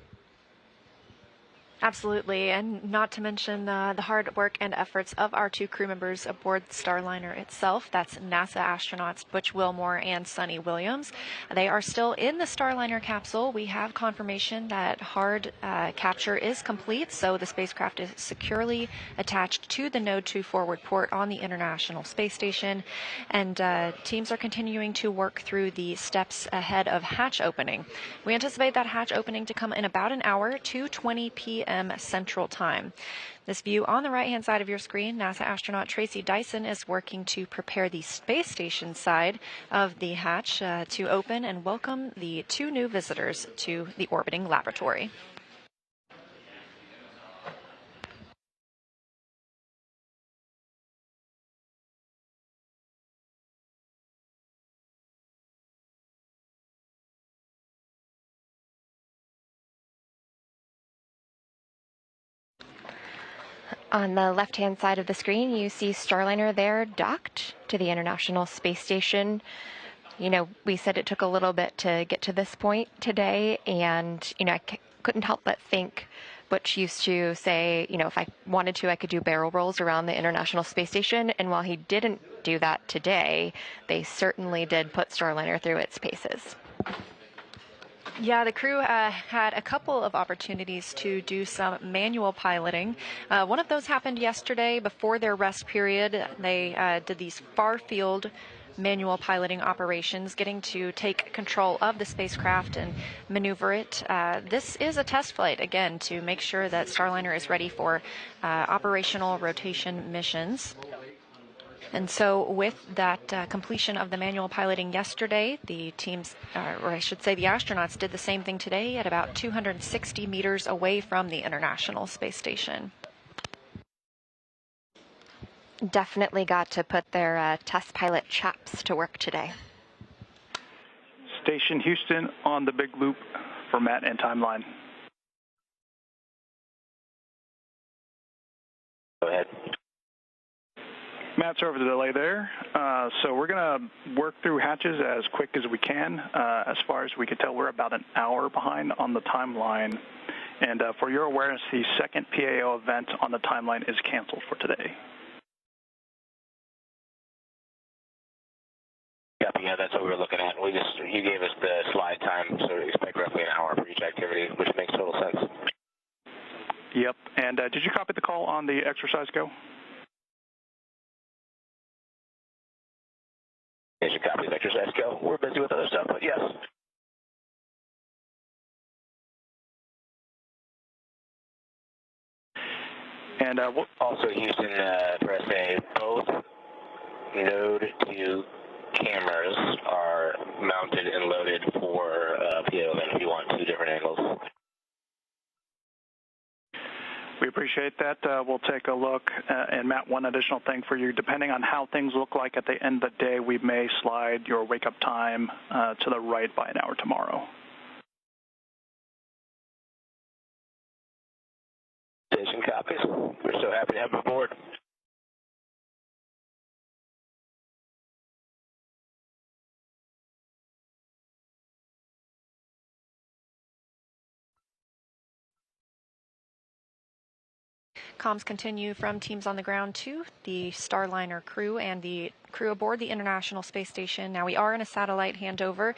Absolutely, and not to mention the hard work and efforts of our two crew members aboard the Starliner itself. That's NASA astronauts Butch Wilmore and Sunny Williams. They are still in the Starliner capsule. We have confirmation that hard capture is complete, so the spacecraft is securely attached to the Node 2 forward port on the International Space Station, and teams are continuing to work through the steps ahead of hatch opening. We anticipate that hatch opening to come in about an hour, 2:20 p.m. Central Time. This view on the right-hand side of your screen, NASA astronaut Tracy Dyson is working to prepare the space station side of the hatch to open and welcome the two new visitors to the orbiting laboratory. On the left-hand side of the screen, you see Starliner there docked to the International Space Station. You know, we said it took a little bit to get to this point today, and, you know, I couldn't help but think Butch used to say, you know, if I wanted to, I could do barrel rolls around the International Space Station, and while he didn't do that today, they certainly did put Starliner through its paces. Yeah, the crew had a couple of opportunities to do some manual piloting. One of those happened yesterday before their rest period. They did these far-field manual piloting operations, getting to take control of the spacecraft and maneuver it. This is a test flight, again, to make sure that Starliner is ready for operational rotation missions. And so with that completion of the manual piloting yesterday, the teams, or I should say the astronauts, did the same thing today at about 260 meters away from the International Space Station. Definitely got to put their test pilot chaps to work today. Station Houston on the Big Loop. for Matt and timeline. Go ahead. Matt, sorry for the delay there. So we're going to work through hatches as quick as we can. As far as we could tell, we're about an hour behind on the timeline. And for your awareness, the second PAO event on the timeline is canceled for today. Copy, yeah, that's what we were looking at. You gave us the slide time, so we expect roughly an hour for each activity, which makes total sense. Yep. And did you copy the call on the exercise go? Yes, you copy the exercise go. We're busy with other stuff, but yes. And also, Houston, press A, both Node 2 cameras are mounted and loaded for PO event if you want two different angles. We appreciate that. We'll take a look. And Matt, one additional thing for you. Depending on how things look like at the end of the day, we may slide your wake-up time to the right by an hour tomorrow. Station copies. We're so happy to have you aboard. Comms continue from teams on the ground to the Starliner crew and the crew aboard the International Space Station. Now, we are in a satellite handover.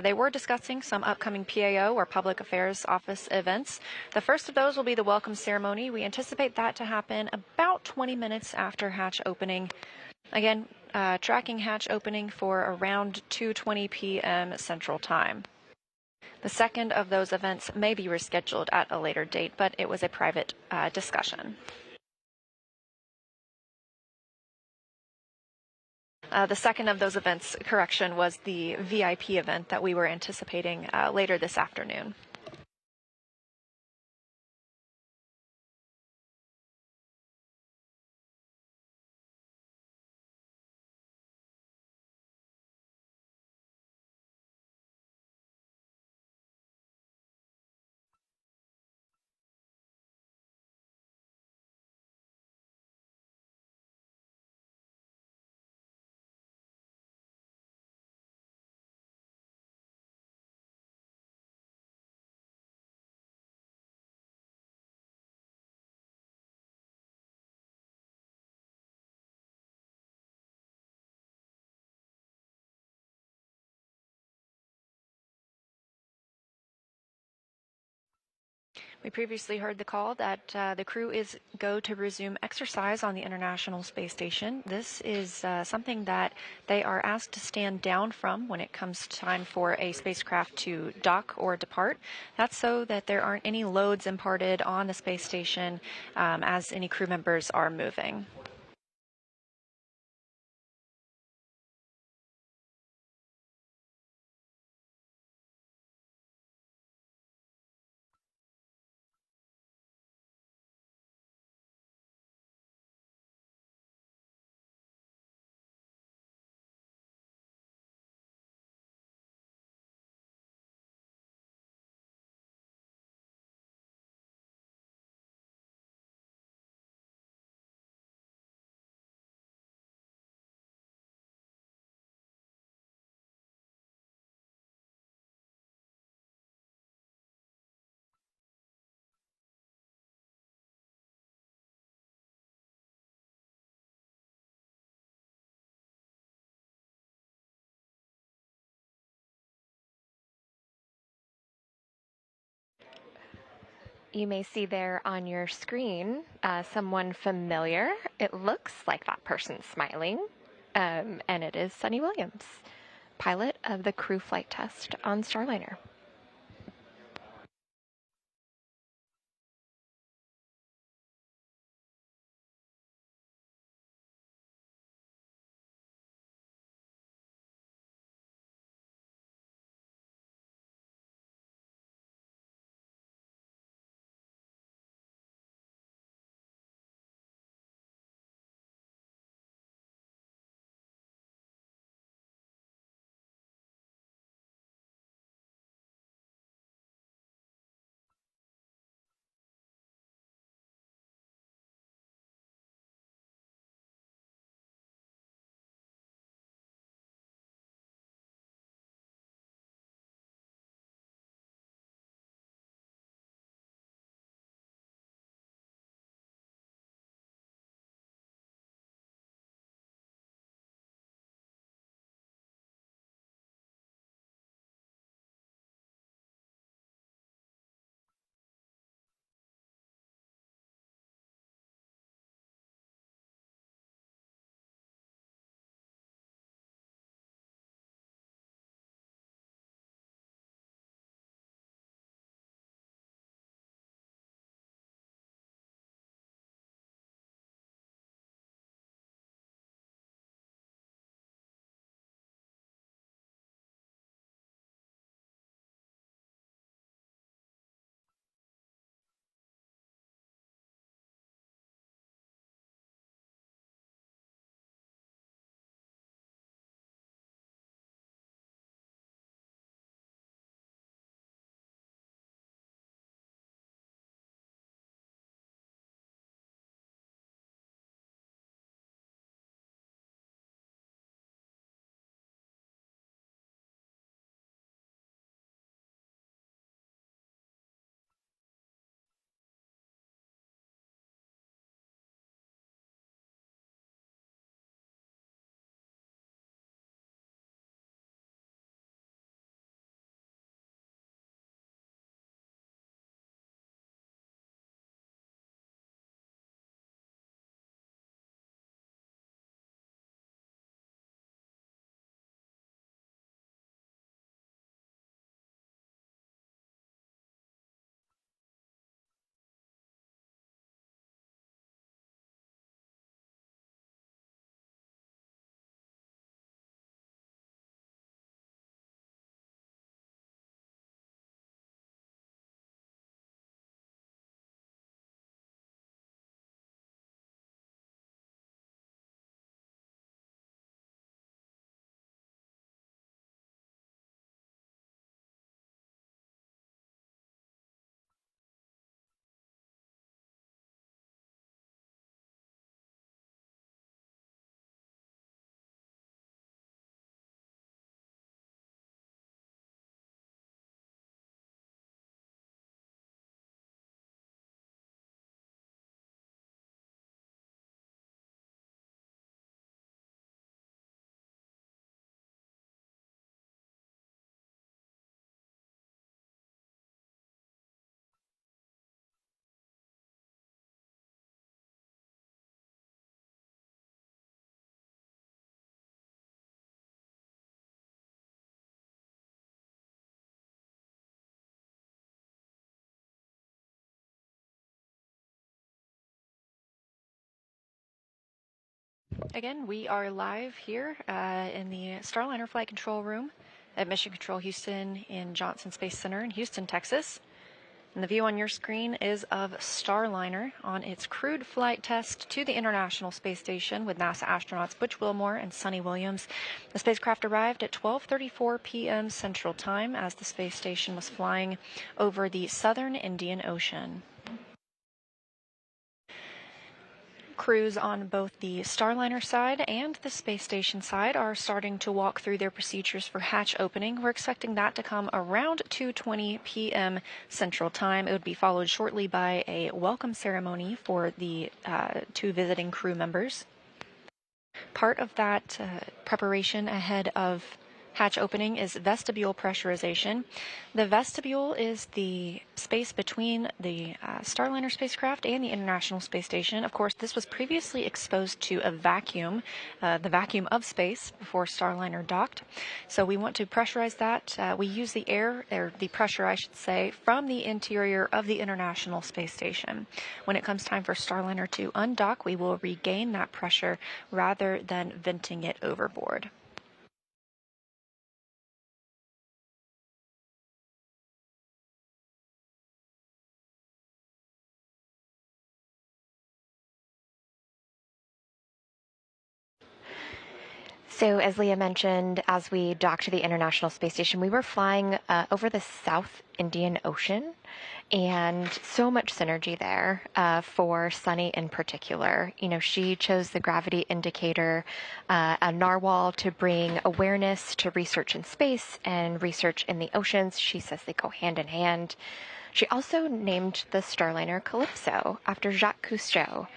They were discussing some upcoming PAO or Public Affairs Office events. The first of those will be the welcome ceremony. We anticipate that to happen about 20 minutes after hatch opening. Again, tracking hatch opening for around 2:20 p.m. Central Time. The second of those events may be rescheduled at a later date, but it was a private discussion. The second of those events, correction, was the VIP event that we were anticipating later this afternoon. We previously heard the call that the crew is go to resume exercise on the International Space Station. This is something that they are asked to stand down from when it comes time for a spacecraft to dock or depart. That's so that there aren't any loads imparted on the space station as any crew members are moving. You may see there on your screen someone familiar. It looks like that person's smiling, and it is Sunny Williams, pilot of the crew flight test on Starliner. Again, we are live here in the Starliner flight control room at Mission Control Houston in Johnson Space Center in Houston, Texas. And the view on your screen is of Starliner on its crewed flight test to the International Space Station with NASA astronauts Butch Wilmore and Suni Williams. The spacecraft arrived at 12:34 p.m. Central Time as the space station was flying over the southern Indian Ocean. Crews on both the Starliner side and the space station side are starting to walk through their procedures for hatch opening. We're expecting that to come around 2:20 p.m. Central Time. It would be followed shortly by a welcome ceremony for the two visiting crew members. Part of that preparation ahead of hatch opening is vestibule pressurization. The vestibule is the space between the Starliner spacecraft and the International Space Station. Of course, this was previously exposed to a vacuum, the vacuum of space, before Starliner docked. So we want to pressurize that. We use the air, or the pressure, I should say, from the interior of the International Space Station. When it comes time for Starliner to undock, we will regain that pressure rather than venting it overboard. So, as Leah mentioned, as we docked to the International Space Station, we were flying over the South Indian Ocean, and so much synergy there for Suni in particular. You know, she chose the gravity indicator, a narwhal, to bring awareness to research in space and research in the oceans. She says they go hand in hand. She also named the Starliner Calypso after Jacques Cousteau.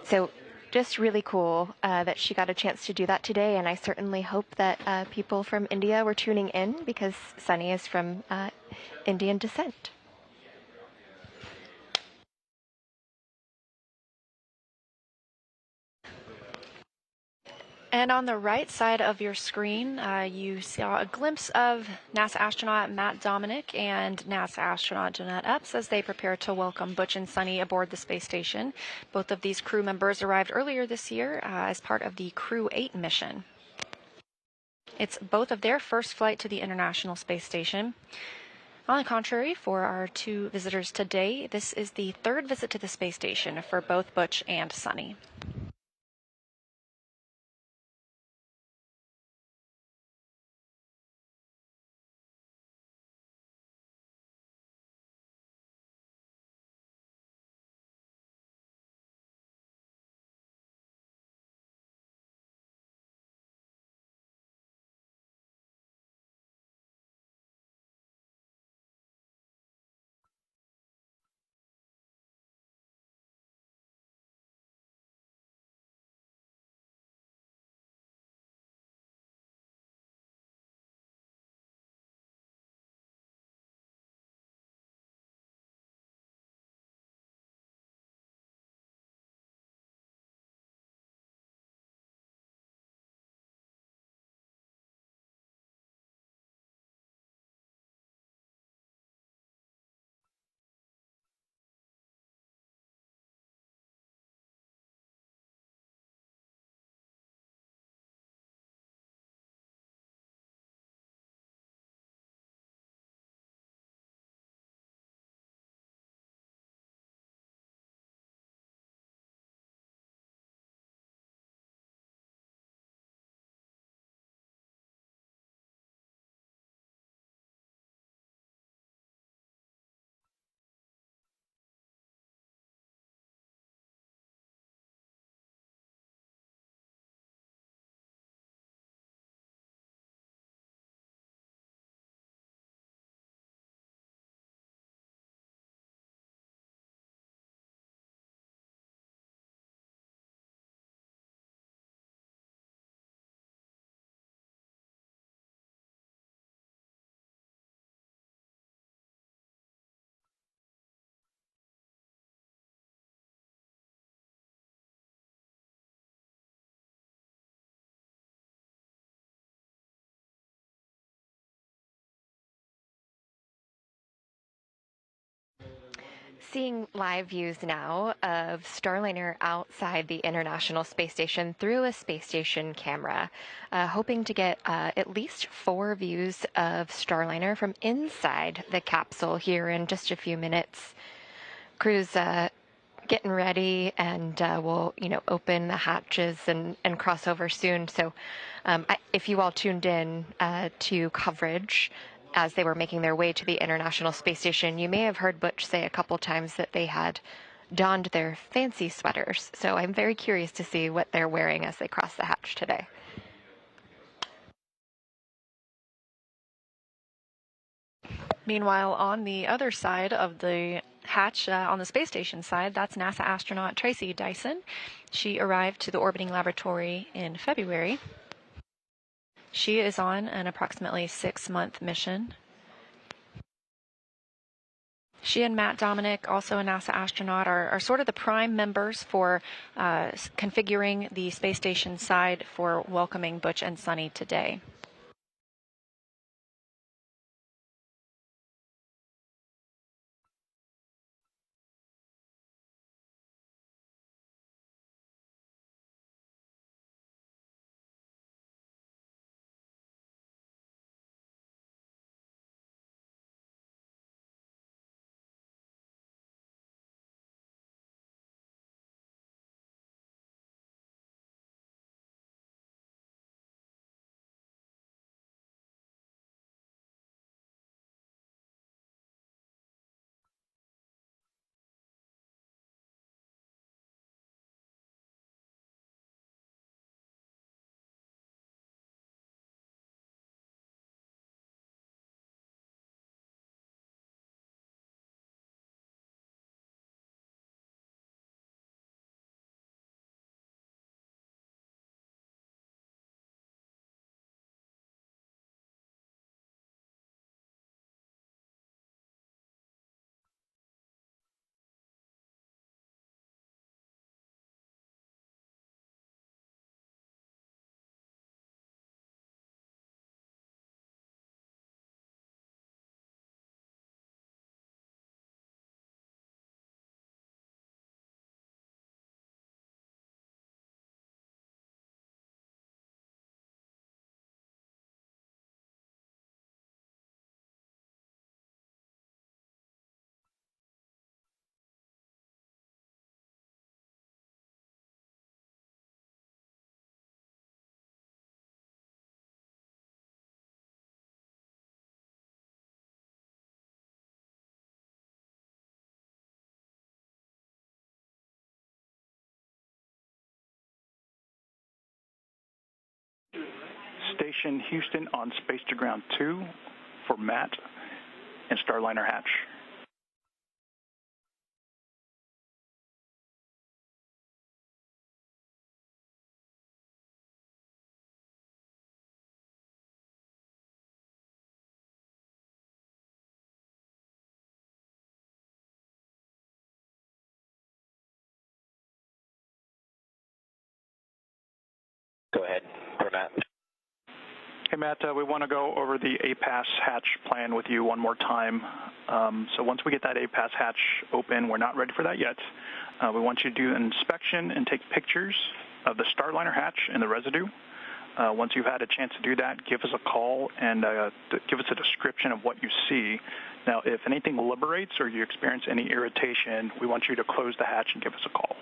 So just really cool that she got a chance to do that today, and I certainly hope that people from India were tuning in because Suni is from Indian descent. And on the right side of your screen, you saw a glimpse of NASA astronaut Matt Dominic and NASA astronaut Jeanette Epps as they prepare to welcome Butch and Suni aboard the space station. Both of these crew members arrived earlier this year as part of the Crew 8 mission. It's both of their first flight to the International Space Station. On the contrary, for our two visitors today, this is the third visit to the space station for both Butch and Suni. seeing live views now of Starliner outside the International Space Station through a space station camera, hoping to get at least 4 views of Starliner from inside the capsule here in just a few minutes. Crew's getting ready, and we'll, open the hatches and cross over soon. So if you all tuned in to coverage as they were making their way to the International Space Station, you may have heard Butch say a couple times that they had donned their fancy sweaters. So I'm very curious to see what they're wearing as they cross the hatch today. Meanwhile, on the other side of the hatch, on the space station side, that's NASA astronaut Tracy Dyson. She arrived to the orbiting laboratory in February. She is on an approximately 6-month mission. She and Matt Dominic, also a NASA astronaut, are sort of the prime members for configuring the space station side for welcoming Butch and Sunny today. Station Houston on Space to Ground 2 for Matt and Starliner hatch. Go ahead, for Matt. Hey, Matt, we want to go over the APAS hatch plan with you one more time. So once we get that APAS hatch open, we're not ready for that yet. We want you to do an inspection and take pictures of the Starliner hatch and the residue. Once you've had a chance to do that, give us a call and give us a description of what you see. Now, if anything liberates or you experience any irritation, we want you to close the hatch and give us a call.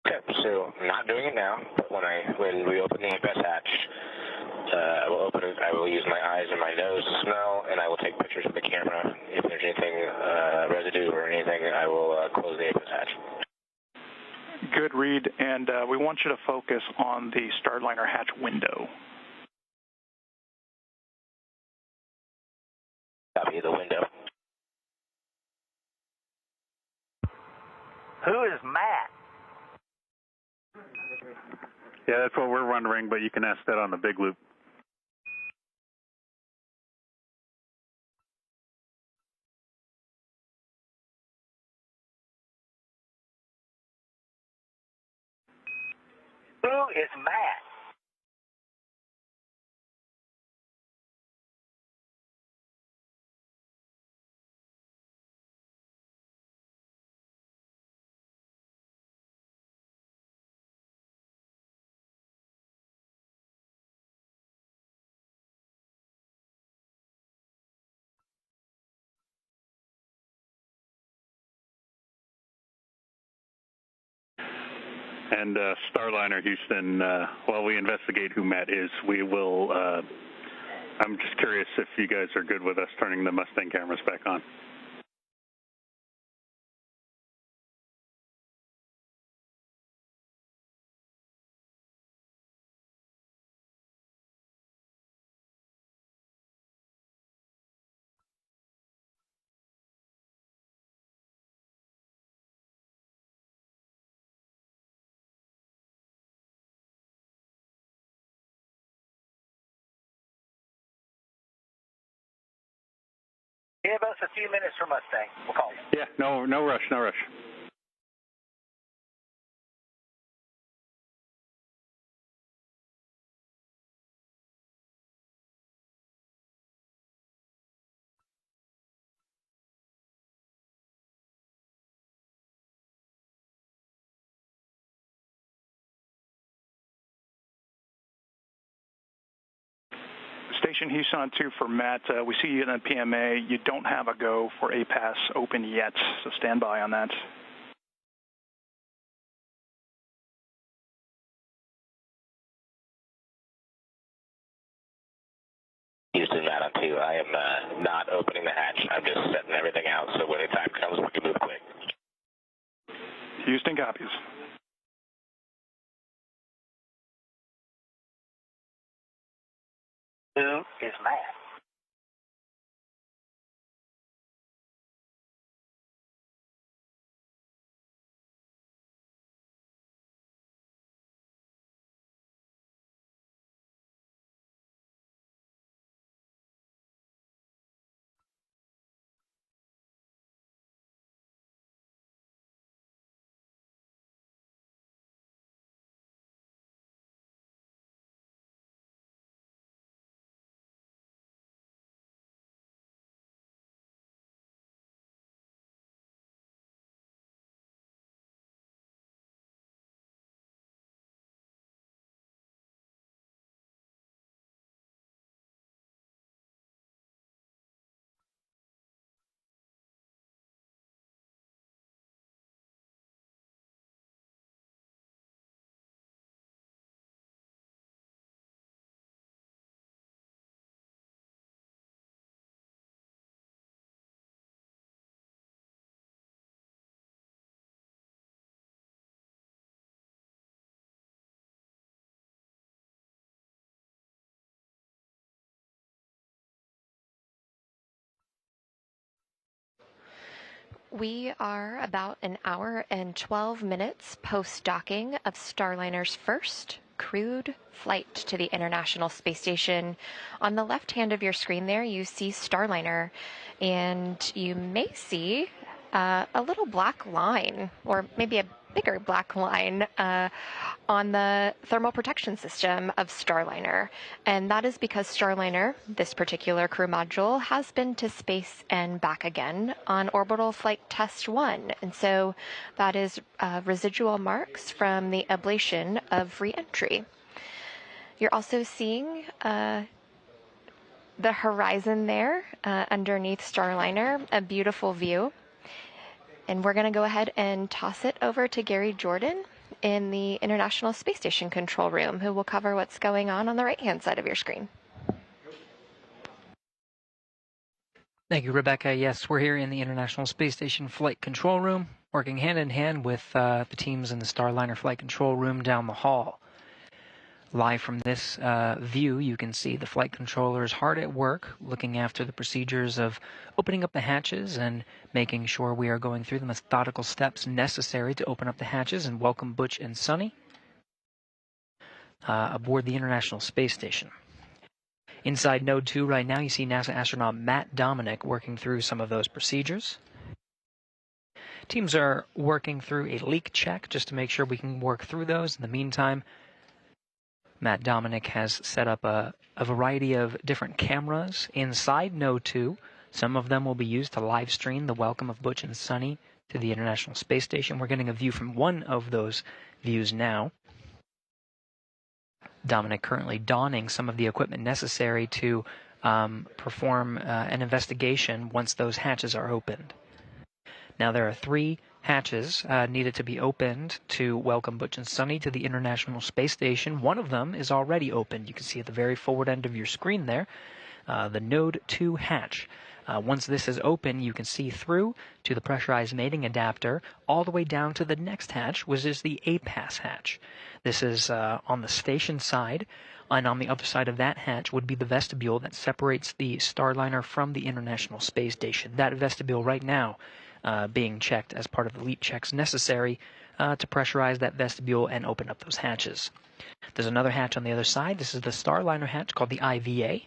Okay, so I'm not doing it now, but when we open the APAS hatch, I will open it, I will use my eyes and my nose to smell, and I will take pictures with the camera. If there's anything, residue or anything, I will close the APAS hatch. Good read, and we want you to focus on the Starliner hatch window. Copy the window. Who is Matt? Yeah, that's what we're wondering, but you can ask that on the big loop. Who is Matt? And Starliner Houston, while we investigate who Matt is, we will, I'm just curious if you guys are good with us turning the Mustang cameras back on. Give us a few minutes for Mustang. We'll call you. Yeah, no rush, no rush. Station Houston on 2 for Matt. We see you in the PMA. You don't have a go for APAS open yet, so stand by on that. Houston, Matt on 2. I am not opening the hatch. I'm just setting everything out, so when the time comes, we can move quick. Houston copies. Who is Matt? We are about an hour and 12 minutes post-docking of Starliner's first crewed flight to the International Space Station. On the left hand of your screen there, you see Starliner, and you may see a little black line, or maybe a bigger black line on the thermal protection system of Starliner. And that is because Starliner, this particular crew module, has been to space and back again on orbital flight test 1. And so that is residual marks from the ablation of re-entry. You're also seeing the horizon there underneath Starliner, a beautiful view. And we're going to go ahead and toss it over to Gary Jordan in the International Space Station control room, who will cover what's going on the right-hand side of your screen. Thank you, Rebecca. Yes, we're here in the International Space Station flight control room, working hand in hand with the teams in the Starliner flight control room down the hall. Live from this view, you can see the flight controllers hard at work, looking after the procedures of opening up the hatches and making sure we are going through the methodical steps necessary to open up the hatches and welcome Butch and Sunny aboard the International Space Station. Inside Node 2 right now, you see NASA astronaut Matt Dominic working through some of those procedures. Teams are working through a leak check just to make sure we can work through those. In the meantime, Matt Dominic has set up a variety of different cameras inside Node 2. Some of them will be used to live stream the welcome of Butch and Sunny to the International Space Station. We're getting a view from one of those views now. Dominic currently donning some of the equipment necessary to perform an investigation once those hatches are opened. Now there are 3 hatches needed to be opened to welcome Butch and Sonny to the International Space Station. One of them is already opened. You can see at the very forward end of your screen there, the Node 2 hatch. Once this is open, you can see through to the pressurized mating adapter all the way down to the next hatch, which is the APAS hatch. This is on the station side, and on the other side of that hatch would be the vestibule that separates the Starliner from the International Space Station. That vestibule right now being checked as part of the leak checks necessary to pressurize that vestibule and open up those hatches. There's another hatch on the other side. This is the Starliner hatch called the IVA.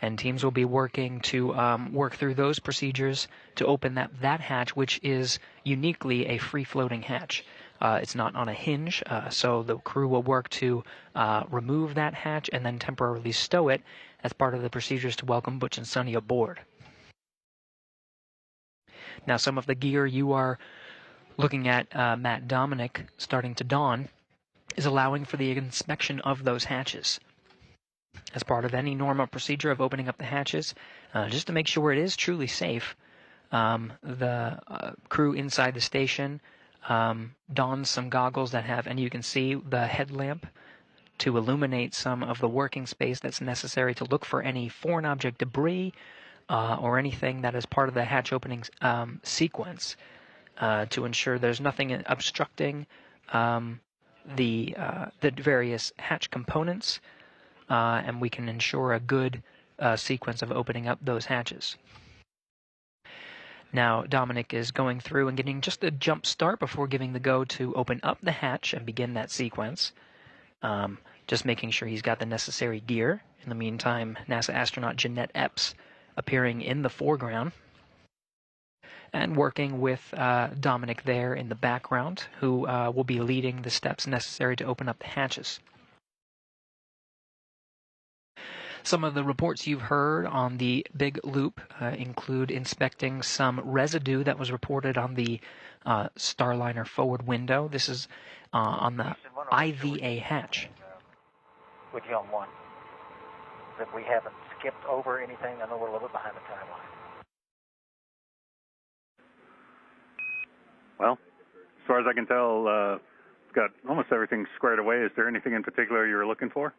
And teams will be working to work through those procedures to open that hatch, which is uniquely a free-floating hatch. It's not on a hinge, so the crew will work to remove that hatch and then temporarily stow it as part of the procedures to welcome Butch and Sonny aboard. Now, some of the gear you are looking at, Matt Dominic, starting to don, is allowing for the inspection of those hatches. As part of any normal procedure of opening up the hatches, just to make sure it is truly safe, the crew inside the station dons some goggles that have, and you can see the headlamp to illuminate some of the working space that's necessary to look for any foreign object debris or anything that is part of the hatch opening sequence to ensure there's nothing obstructing the various hatch components, and we can ensure a good sequence of opening up those hatches. Now, Dominic is going through and getting just a jump start before giving the go to open up the hatch and begin that sequence. Just making sure he's got the necessary gear. In the meantime, NASA astronaut Jeanette Epps appearing in the foreground and working with Dominic there in the background, who will be leading the steps necessary to open up the hatches. Some of the reports you've heard on the big loop include inspecting some residue that was reported on the Starliner forward window. This is on the IVA hatch. With you on one, that we haven't skipped over anything. I know we're a little bit behind the timeline. Well, as far as I can tell, we've got almost everything squared away. Is there anything in particular you were looking for?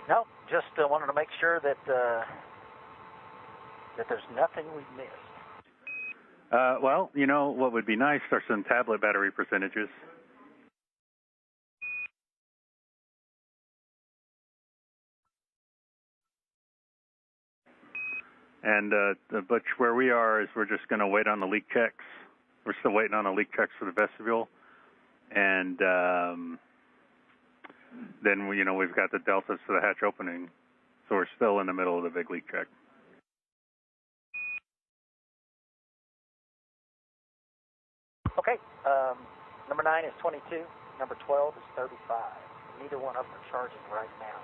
No, just wanted to make sure that that there's nothing we've missed. Well, you know, what would be nice are some tablet battery percentages. And Butch, where we are is we're just going to wait on the leak checks. We're still waiting on the leak checks for the vestibule. And then, we've got the deltas to the hatch opening. So we're still in the middle of the big leak check. Okay, number 9 is 22, number 12 is 35. Neither one of them are charging right now.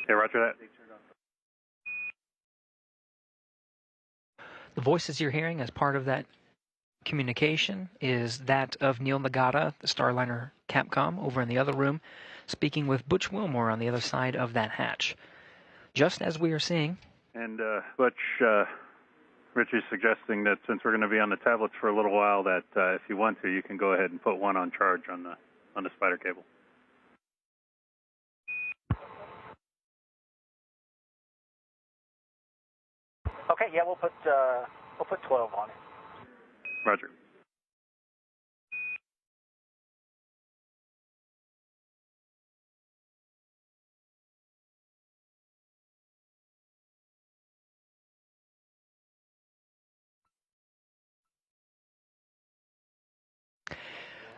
Okay, roger that. The voices you're hearing as part of that communication is that of Neil Nagata, the Starliner Capcom, over in the other room, speaking with Butch Wilmore on the other side of that hatch. Just as we are seeing. And Butch, Richie's suggesting that since we're going to be on the tablets for a little while, that if you want to, you can go ahead and put one on charge on the spider cable. Okay, yeah, we'll put 12 on it. Roger.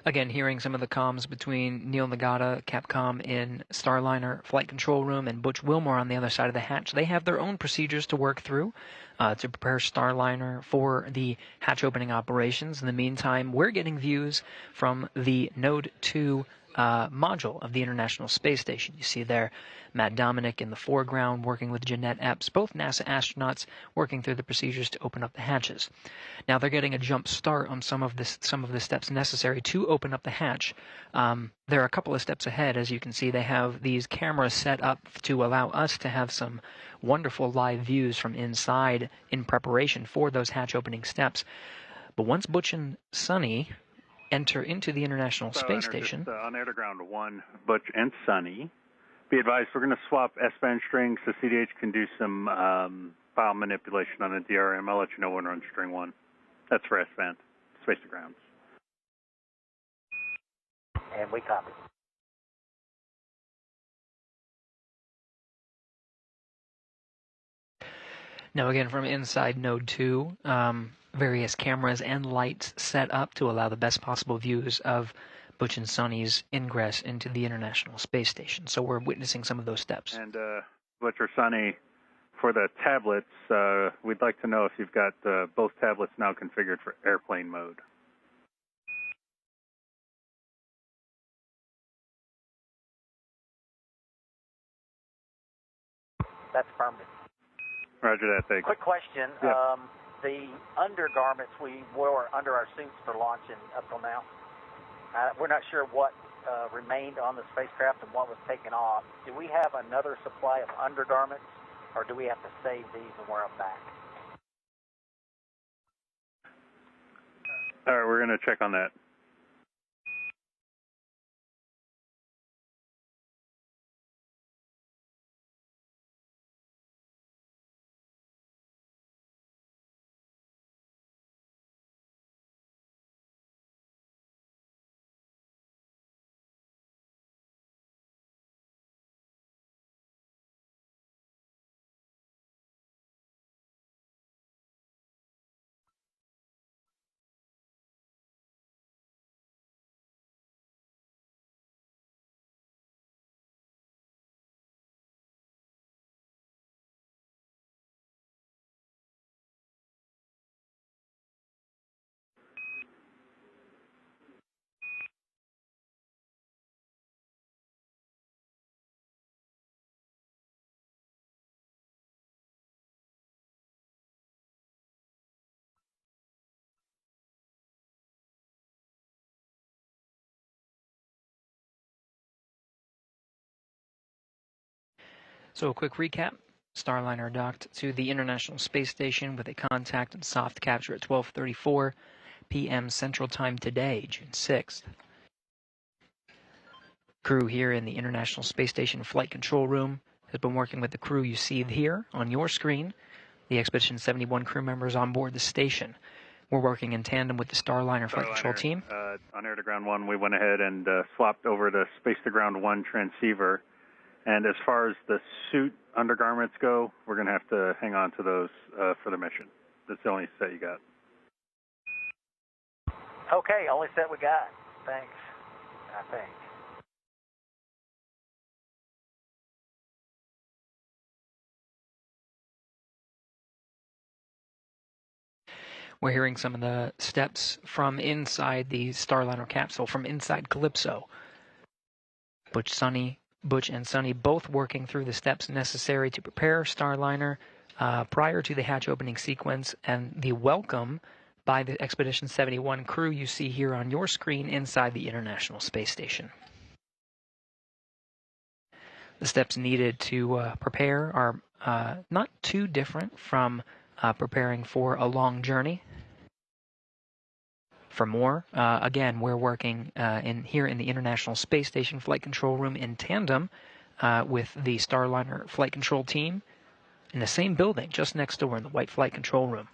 Again, hearing some of the comms between Neil Nagata, Capcom in Starliner Flight Control Room, and Butch Wilmore on the other side of the hatch. They have their own procedures to work through to prepare Starliner for the hatch opening operations. In the meantime, we're getting views from the Node 2 module of the International Space Station. You see there Matt Dominic in the foreground working with Jeanette Epps, both NASA astronauts working through the procedures to open up the hatches. Now they're getting a jump start on some of the steps necessary to open up the hatch. They're a couple of steps ahead. As you can see, they have these cameras set up to allow us to have some wonderful live views from inside in preparation for those hatch opening steps. But once Butch and Sonny enter into the International Space Station. On air to ground 1, Butch and Sonny. Be advised, we're going to swap S-band strings so CDH can do some file manipulation on the DRM. I'll let you know when we're on string 1. That's for S-band, space to grounds. And we copy. Now again, from inside Node 2, various cameras and lights set up to allow the best possible views of Butch and Sonny's ingress into the International Space Station. So we're witnessing some of those steps. And Butch or Sonny, for the tablets, we'd like to know if you've got both tablets now configured for airplane mode. That's affirmative. Roger that, thanks. Quick question. Yeah. The undergarments we wore under our suits for launching up till now, we're not sure what remained on the spacecraft and what was taken off. Do we have another supply of undergarments, or do we have to save these and wear them back? All right, we're going to check on that. So a quick recap. Starliner docked to the International Space Station with a contact and soft capture at 12:34 p.m. Central Time today, June 6th. Crew here in the International Space Station Flight Control Room has been working with the crew you see here on your screen, the Expedition 71 crew members on board the station. We're working in tandem with the Starliner Flight Control team. On air to ground 1, we went ahead and swapped over to space to ground 1 transceiver. And as far as the suit undergarments go, we're going to have to hang on to those for the mission. That's the only set you got. Okay, only set we got. Thanks, I think. We're hearing some of the steps from inside the Starliner capsule, from inside Calypso. Butch and Sonny both working through the steps necessary to prepare Starliner prior to the hatch opening sequence, and the welcome by the Expedition 71 crew you see here on your screen inside the International Space Station. The steps needed to prepare are not too different from preparing for a long journey. For more, again, we're working here in the International Space Station Flight Control Room in tandem with the Starliner Flight Control team in the same building, just next door in the White Flight Control Room.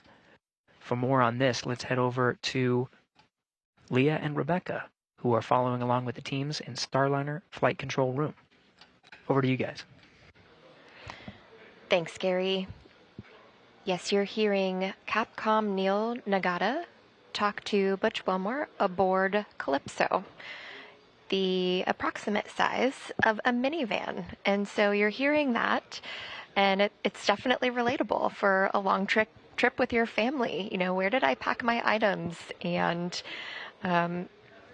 For more on this, let's head over to Leah and Rebecca, who are following along with the teams in Starliner Flight Control Room. Over to you guys. Thanks, Gary. Yes, you're hearing Capcom Neil Nagata talk to Butch Wilmore aboard Calypso, the approximate size of a minivan. And so you're hearing that, and it's definitely relatable for a long trip with your family. You know, where did I pack my items? And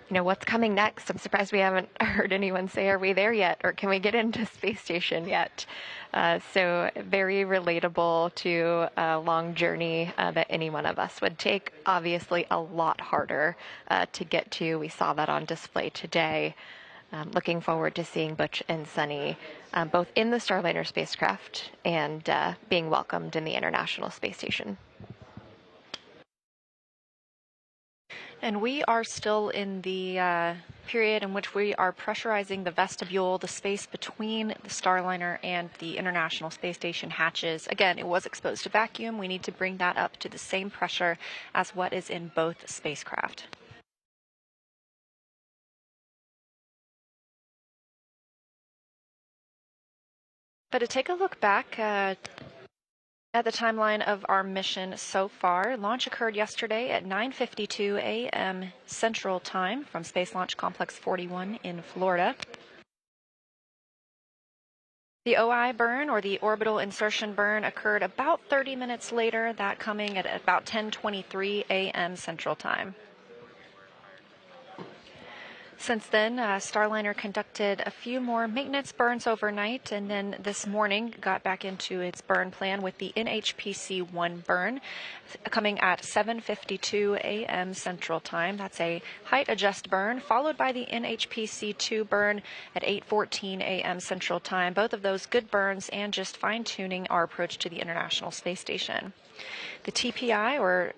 what's coming next? I'm surprised we haven't heard anyone say, are we there yet? Or can we get into space station yet? So very relatable to a long journey that any one of us would take. Obviously a lot harder to get to. We saw that on display today. Looking forward to seeing Butch and Sunny both in the Starliner spacecraft and being welcomed in the International Space Station. And we are still in the period in which we are pressurizing the vestibule, the space between the Starliner and the International Space Station hatches. Again, it was exposed to vacuum. We need to bring that up to the same pressure as what is in both spacecraft. But to take a look back at the timeline of our mission so far, launch occurred yesterday at 9:52 a.m. Central Time from Space Launch Complex 41 in Florida. The OI burn, or the orbital insertion burn, occurred about 30 minutes later, that coming at about 10:23 a.m. Central Time. Since then, Starliner conducted a few more maintenance burns overnight, and then this morning got back into its burn plan with the NHPC-1 burn coming at 7:52 a.m. Central Time. That's a height adjust burn, followed by the NHPC-2 burn at 8:14 a.m. Central Time. Both of those good burns and just fine-tuning our approach to the International Space Station. The TPI, or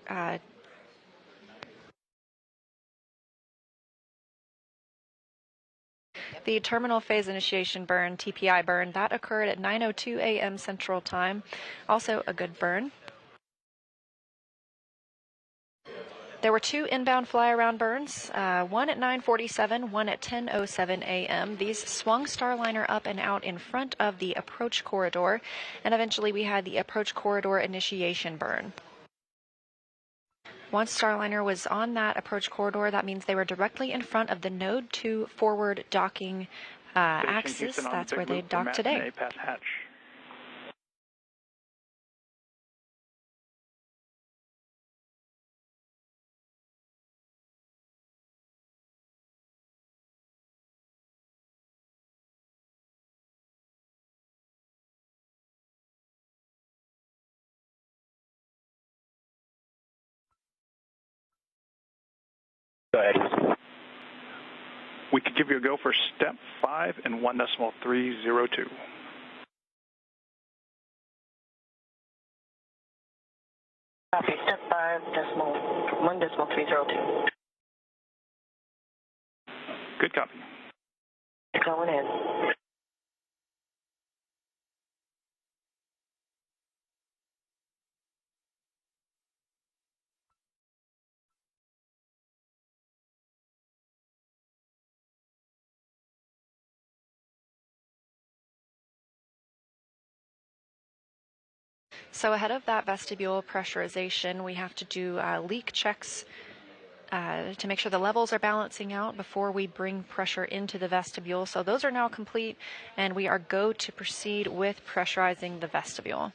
the terminal phase initiation burn, TPI burn, that occurred at 9:02 a.m. Central Time. Also a good burn. There were two inbound fly-around burns, one at 9:47, one at 10:07 a.m. These swung Starliner up and out in front of the approach corridor, and eventually we had the approach corridor initiation burn. Once Starliner was on that approach corridor, that means they were directly in front of the Node 2 forward docking axis. That's where they docked today. Go ahead. We could give you a go for step 5 and 1.302. Copy, step 5.1.302. Good copy. Going in. So ahead of that vestibule pressurization, we have to do leak checks to make sure the levels are balancing out before we bring pressure into the vestibule. So those are now complete, and we are go to proceed with pressurizing the vestibule.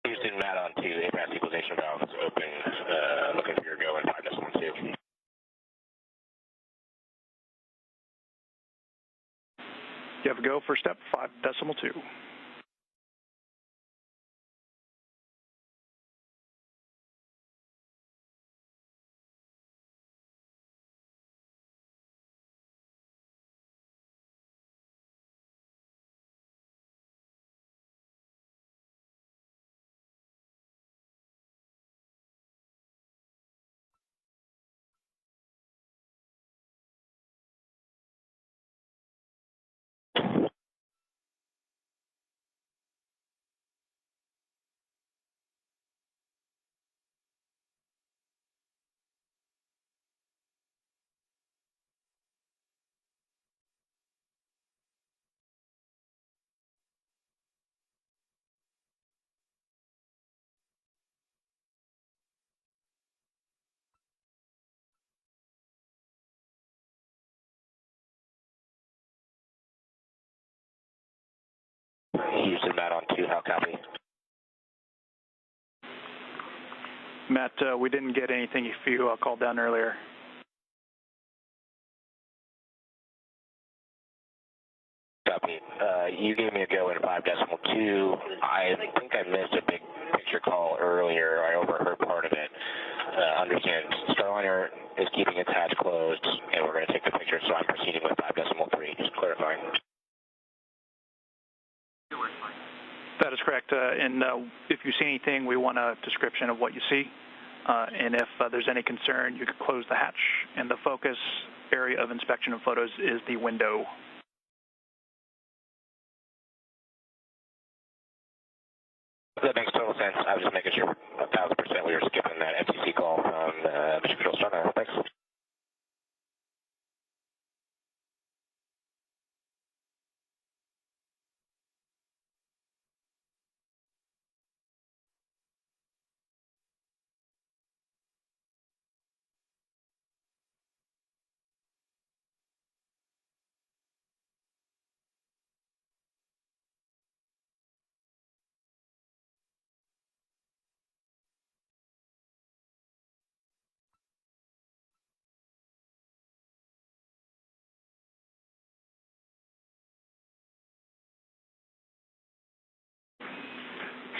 Houston, Matt on 2, APAS equalization valve is open, looking for your go in 5.12. You have a go for step 5.2. Houston, Matt on 2, how copy? Matt, we didn't get anything if you called down earlier. Copy. You gave me a go in 5.2. I think I missed a big picture call earlier. I overheard part of it. Understand, Starliner is keeping its hatch closed, and we're going to take the picture, so I'm proceeding with 5.3. Just clarifying. That is correct. And if you see anything, we want a description of what you see. And if there's any concern, you could close the hatch. And the focus area of inspection and photos is the window. That makes total sense. I was just making sure 1,000% we were skipping that FCC call on Mission Control Starliner. Thanks.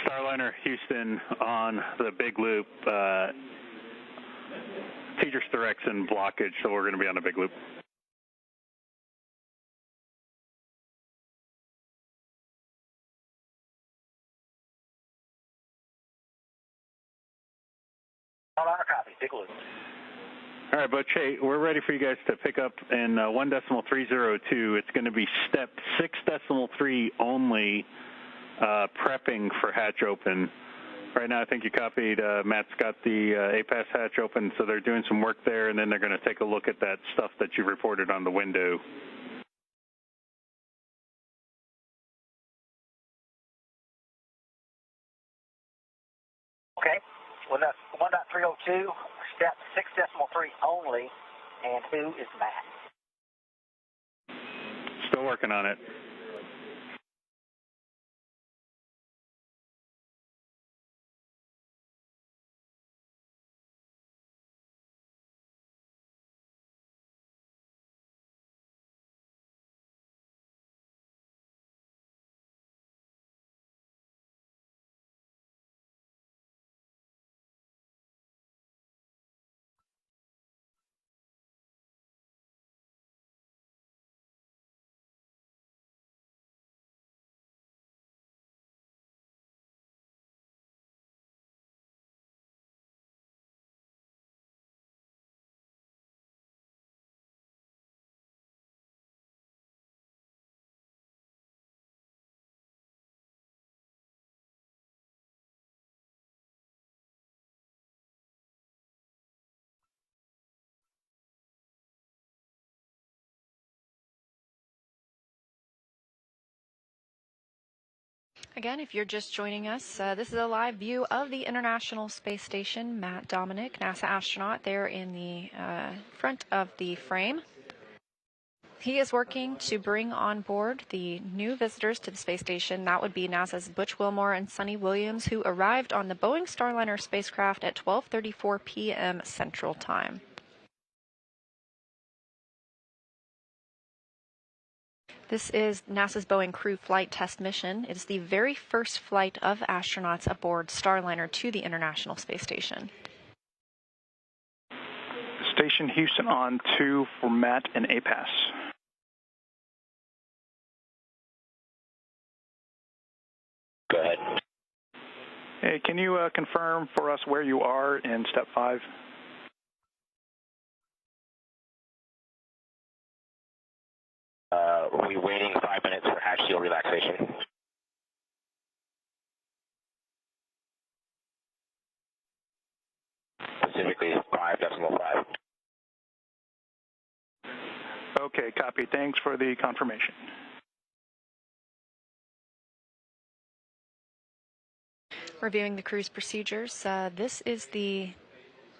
Starliner, Houston on the big loop. Teacher's direction blockage, so we're going to be on the big loop. Starliner copy, big loop. All right, Butch, hey, we're ready for you guys to pick up in 1.302. It's going to be step 6.3 only, prepping for hatch open. Right now, I think you copied, Matt's got the APAS hatch open, so they're doing some work there, and then they're going to take a look at that stuff that you reported on the window. Okay, well, that's 1.302, step 6.3 only, and who is Matt? Still working on it. Again, if you're just joining us, this is a live view of the International Space Station. Matt Dominic, NASA astronaut, there in the front of the frame. He is working to bring on board the new visitors to the space station. That would be NASA's Butch Wilmore and Sonny Williams, who arrived on the Boeing Starliner spacecraft at 12:34 p.m. Central Time. This is NASA's Boeing Crew Flight Test Mission. It is the very first flight of astronauts aboard Starliner to the International Space Station. Station Houston on 2 for Matt and APAS. Go ahead. Hey, can you confirm for us where you are in step 5? We're waiting 5 minutes for hatch seal relaxation. Specifically 5.5. Okay, copy. Thanks for the confirmation. Reviewing the cruise procedures, this is the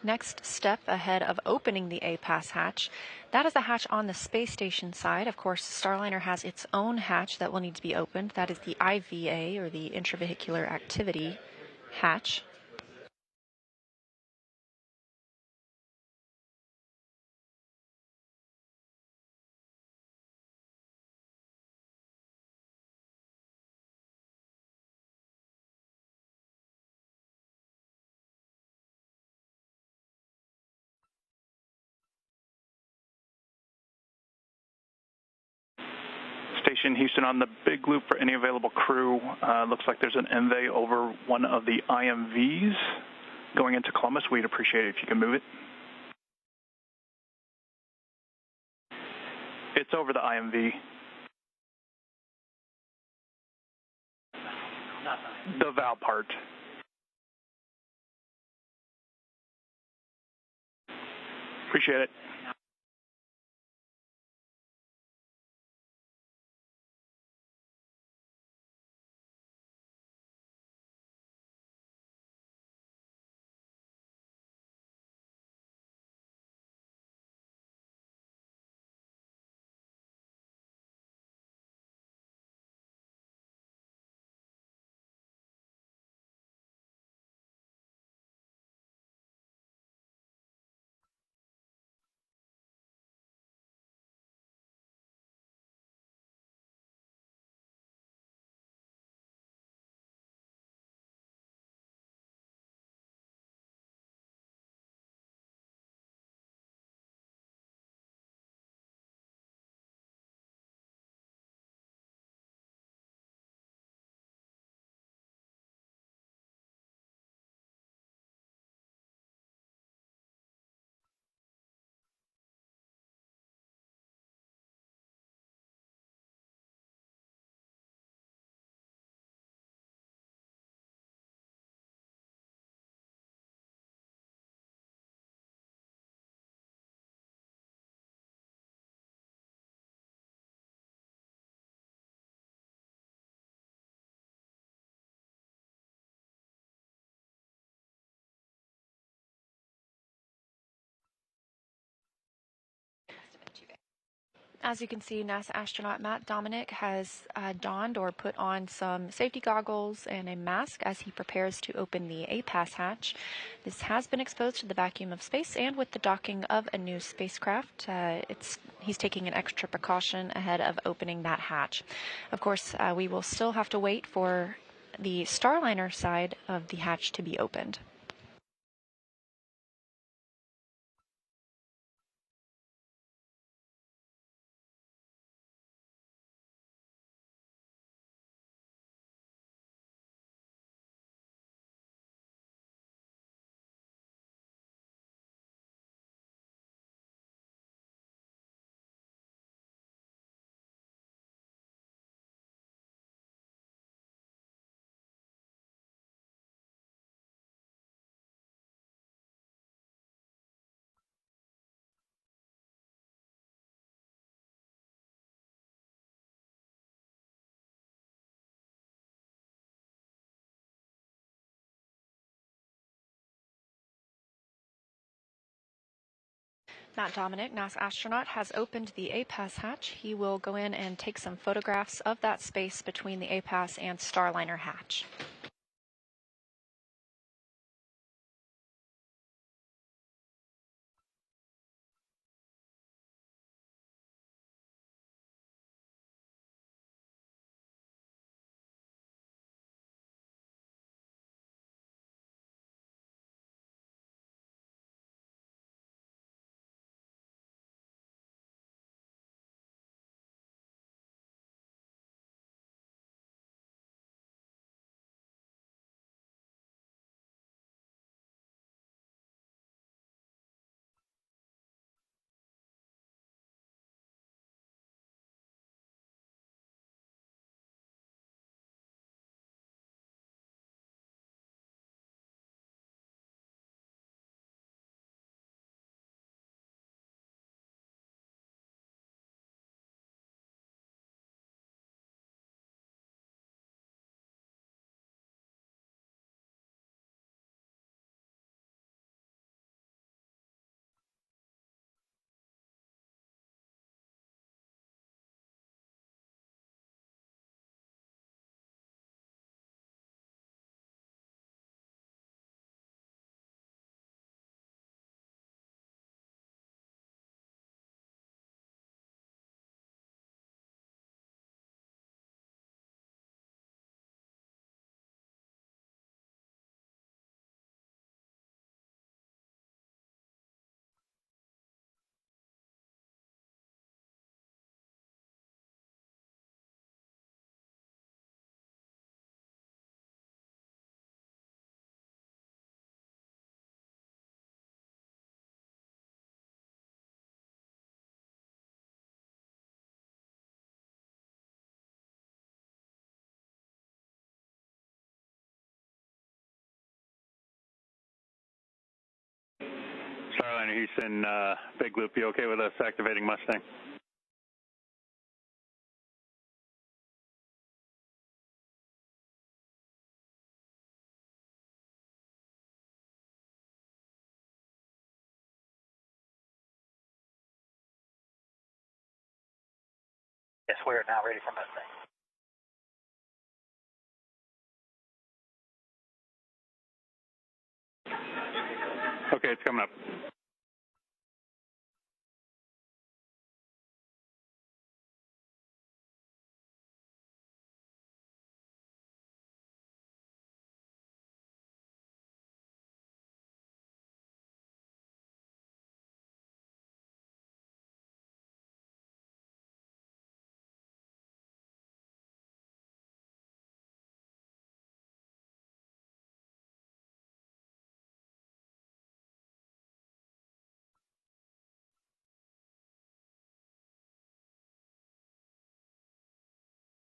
Next step ahead of opening the A-Pass hatch, that is the hatch on the space station side. Of course, Starliner has its own hatch that will need to be opened. That is the IVA, or the Intravehicular Activity hatch. Station Houston, on the big loop for any available crew. Looks like there's an MV over one of the IMVs going into Columbus. We'd appreciate it if you can move it. It's over the IMV. The valve part. Appreciate it. As you can see, NASA astronaut Matt Dominic has donned or put on some safety goggles and a mask as he prepares to open the A-Pass hatch. This has been exposed to the vacuum of space, and with the docking of a new spacecraft, he's taking an extra precaution ahead of opening that hatch. Of course, we will still have to wait for the Starliner side of the hatch to be opened. Matt Dominic, NASA astronaut, has opened the A-Pass hatch. He will go in and take some photographs of that space between the A-Pass and Starliner hatch. Starliner Houston, Big Loop, you okay with us activating Mustang? Yes, we are now ready for Mustang. Okay, it's coming up.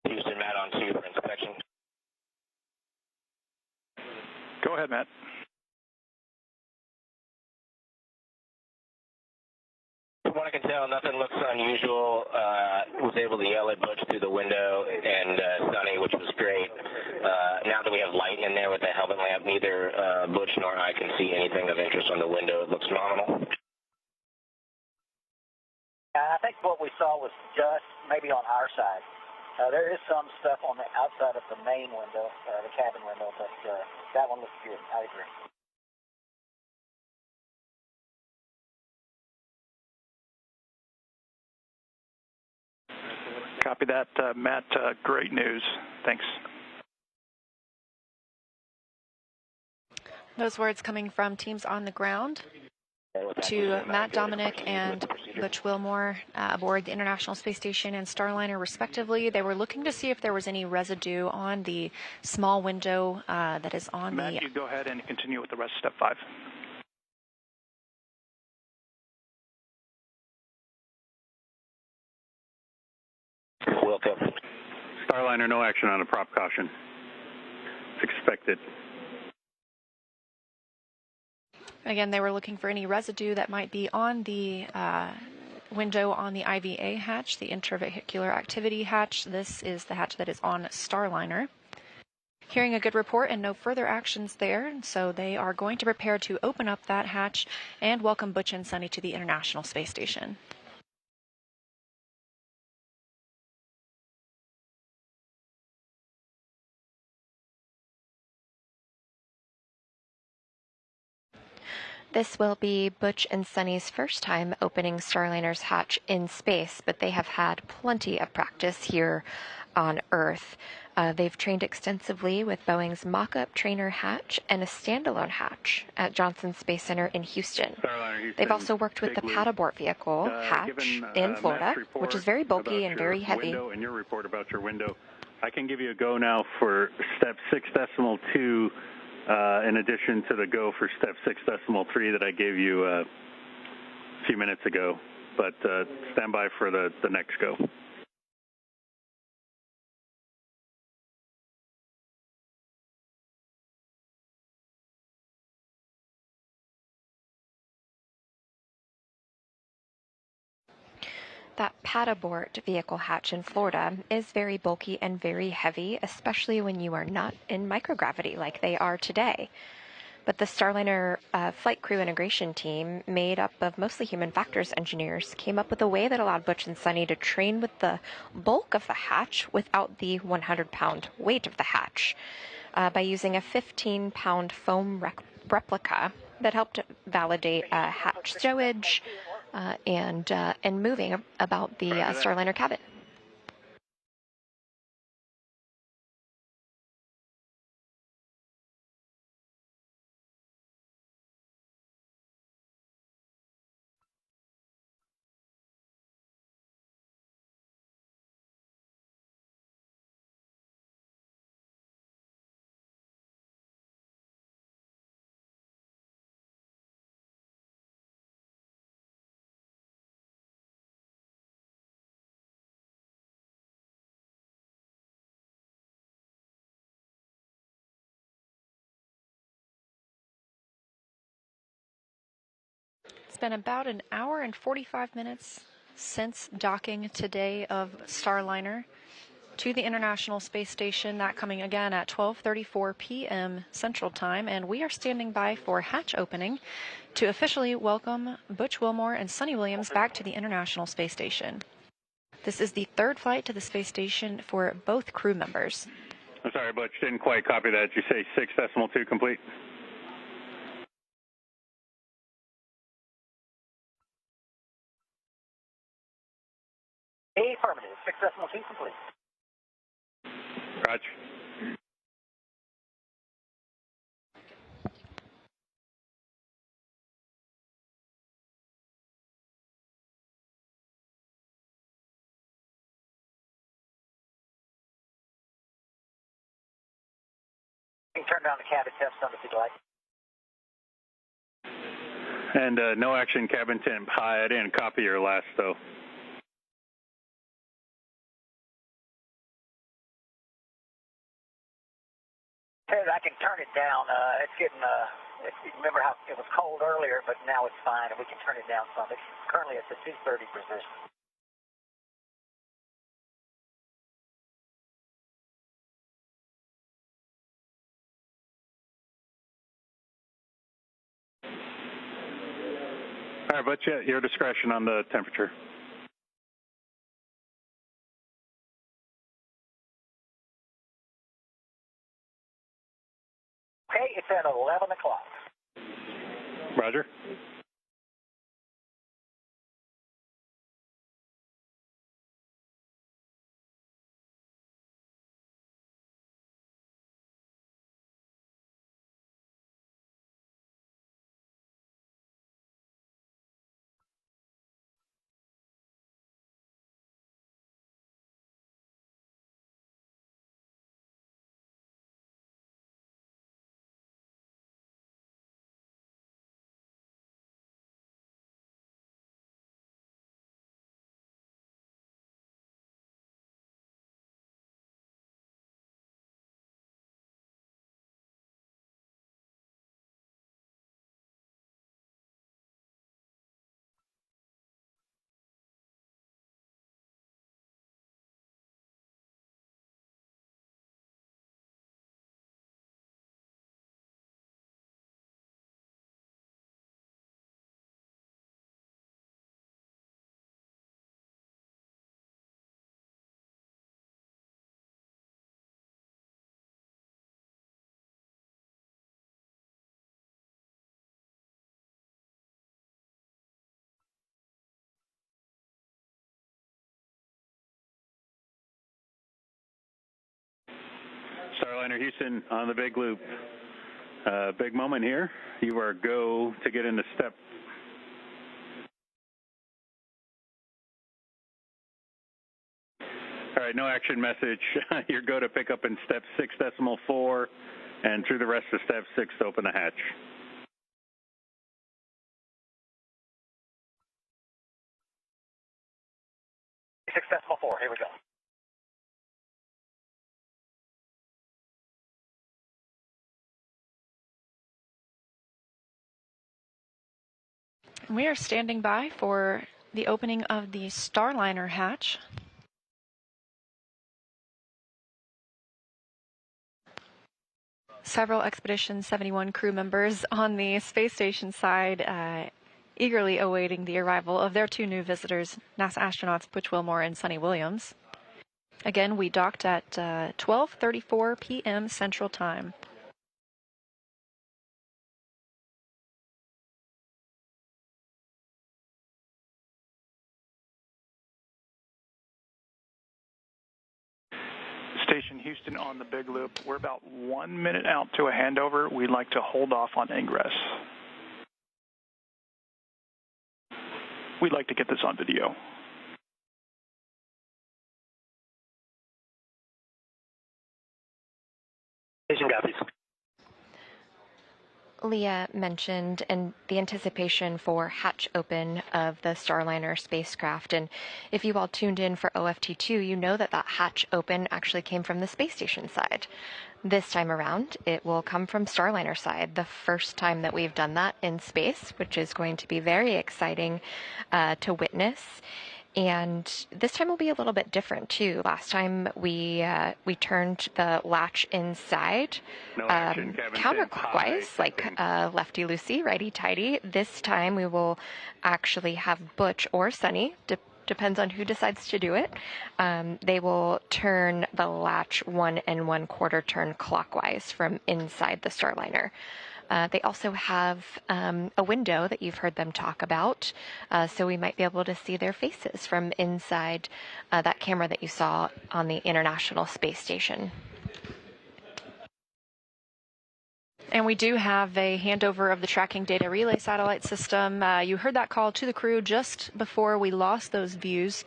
Houston, Matt on 2 for inspection. Go ahead, Matt. From what I can tell, nothing looks unusual. Was able to yell at Butch through the window and Sonny, which was great. Now that we have light in there with the helmet lamp, neither Butch nor I can see anything of interest on the window. It looks nominal. I think what we saw was just maybe on our side. There is some stuff on the outside of the main window, the cabin window, but that one looks good. I agree. Copy that, Matt. Great news. Thanks. Those words coming from teams on the ground to Matt Dominic and Butch Wilmore aboard the International Space Station and Starliner, respectively. They were looking to see if there was any residue on the small window that is on Matt, the... you go ahead and continue with the rest of Step 5. Welcome. Starliner, no action on a prop caution. It's expected. Again, they were looking for any residue that might be on the window on the IVA hatch, the intravehicular activity hatch. This is the hatch that is on Starliner. Hearing a good report and no further actions there, so they are going to prepare to open up that hatch and welcome Butch and Sonny to the International Space Station. This will be Butch and Sonny's first time opening Starliner's hatch in space, but they have had plenty of practice here on Earth. They've trained extensively with Boeing's mock-up trainer hatch and a standalone hatch at Johnson Space Center in Houston. They've also worked with the pad abort vehicle hatch in Florida, which is very bulky and very heavy. And your report about your window, I can give you a go now for step 6.2. In addition to the go for step 6.3 that I gave you a few minutes ago, but stand by for the next go. That pad abort vehicle hatch in Florida is very bulky and very heavy, especially when you are not in microgravity like they are today. But the Starliner flight crew integration team, made up of mostly human factors engineers, came up with a way that allowed Butch and Sonny to train with the bulk of the hatch without the 100-pound weight of the hatch by using a 15-pound foam replica that helped validate hatch stowage and moving about the Starliner cabin. been about an hour and 45 minutes since docking today of Starliner to the International Space Station, that coming again at 12:34 p.m. Central Time, and we are standing by for hatch opening to officially welcome Butch Wilmore and Sunny Williams back to the International Space Station. This is the third flight to the space station for both crew members. I'm sorry, Butch, didn't quite copy that. Did you say 6.2 complete? Affirmative, 6.2 complete. Roger. You can turn down the cabin temp some if you'd like. And no action cabin temp high. I didn't copy your last, though. Ted, I can turn it down. It's getting, remember how it was cold earlier, but now it's fine, and we can turn it down some. It's currently at the 230 position. All right, Butch, your discretion on the temperature. Okay, it's at 11 o'clock. Roger. Starliner Houston on the big loop. Big moment here. You are go to get into step. All right, no action message. You're go to pick up in step 6.4 and through the rest of step 6 to open the hatch. Six decimal 4, here we go. We are standing by for the opening of the Starliner hatch. Several Expedition 71 crew members on the space station side eagerly awaiting the arrival of their two new visitors, NASA astronauts Butch Wilmore and Sunny Williams. Again, we docked at 12:34 p.m. Central Time. Station Houston on the big loop. We're about 1 minute out to a handover. We'd like to hold off on ingress. We'd like to get this on video. Station copies. Leah mentioned and the anticipation for hatch open of the Starliner spacecraft. And if you all tuned in for OFT2, you know that that hatch open actually came from the space station side. This time around, it will come from Starliner side, the first time that we've done that in space, which is going to be very exciting to witness. And this time will be a little bit different too. Last time we turned the latch inside counterclockwise, like lefty loosey, righty tighty. This time we will actually have Butch or Sunny, depends on who decides to do it. They will turn the latch 1 1/4 turn clockwise from inside the Starliner. They also have a window that you've heard them talk about, so we might be able to see their faces from inside that camera that you saw on the International Space Station. And we do have a handover of the tracking data relay satellite system. You heard that call to the crew just before we lost those views,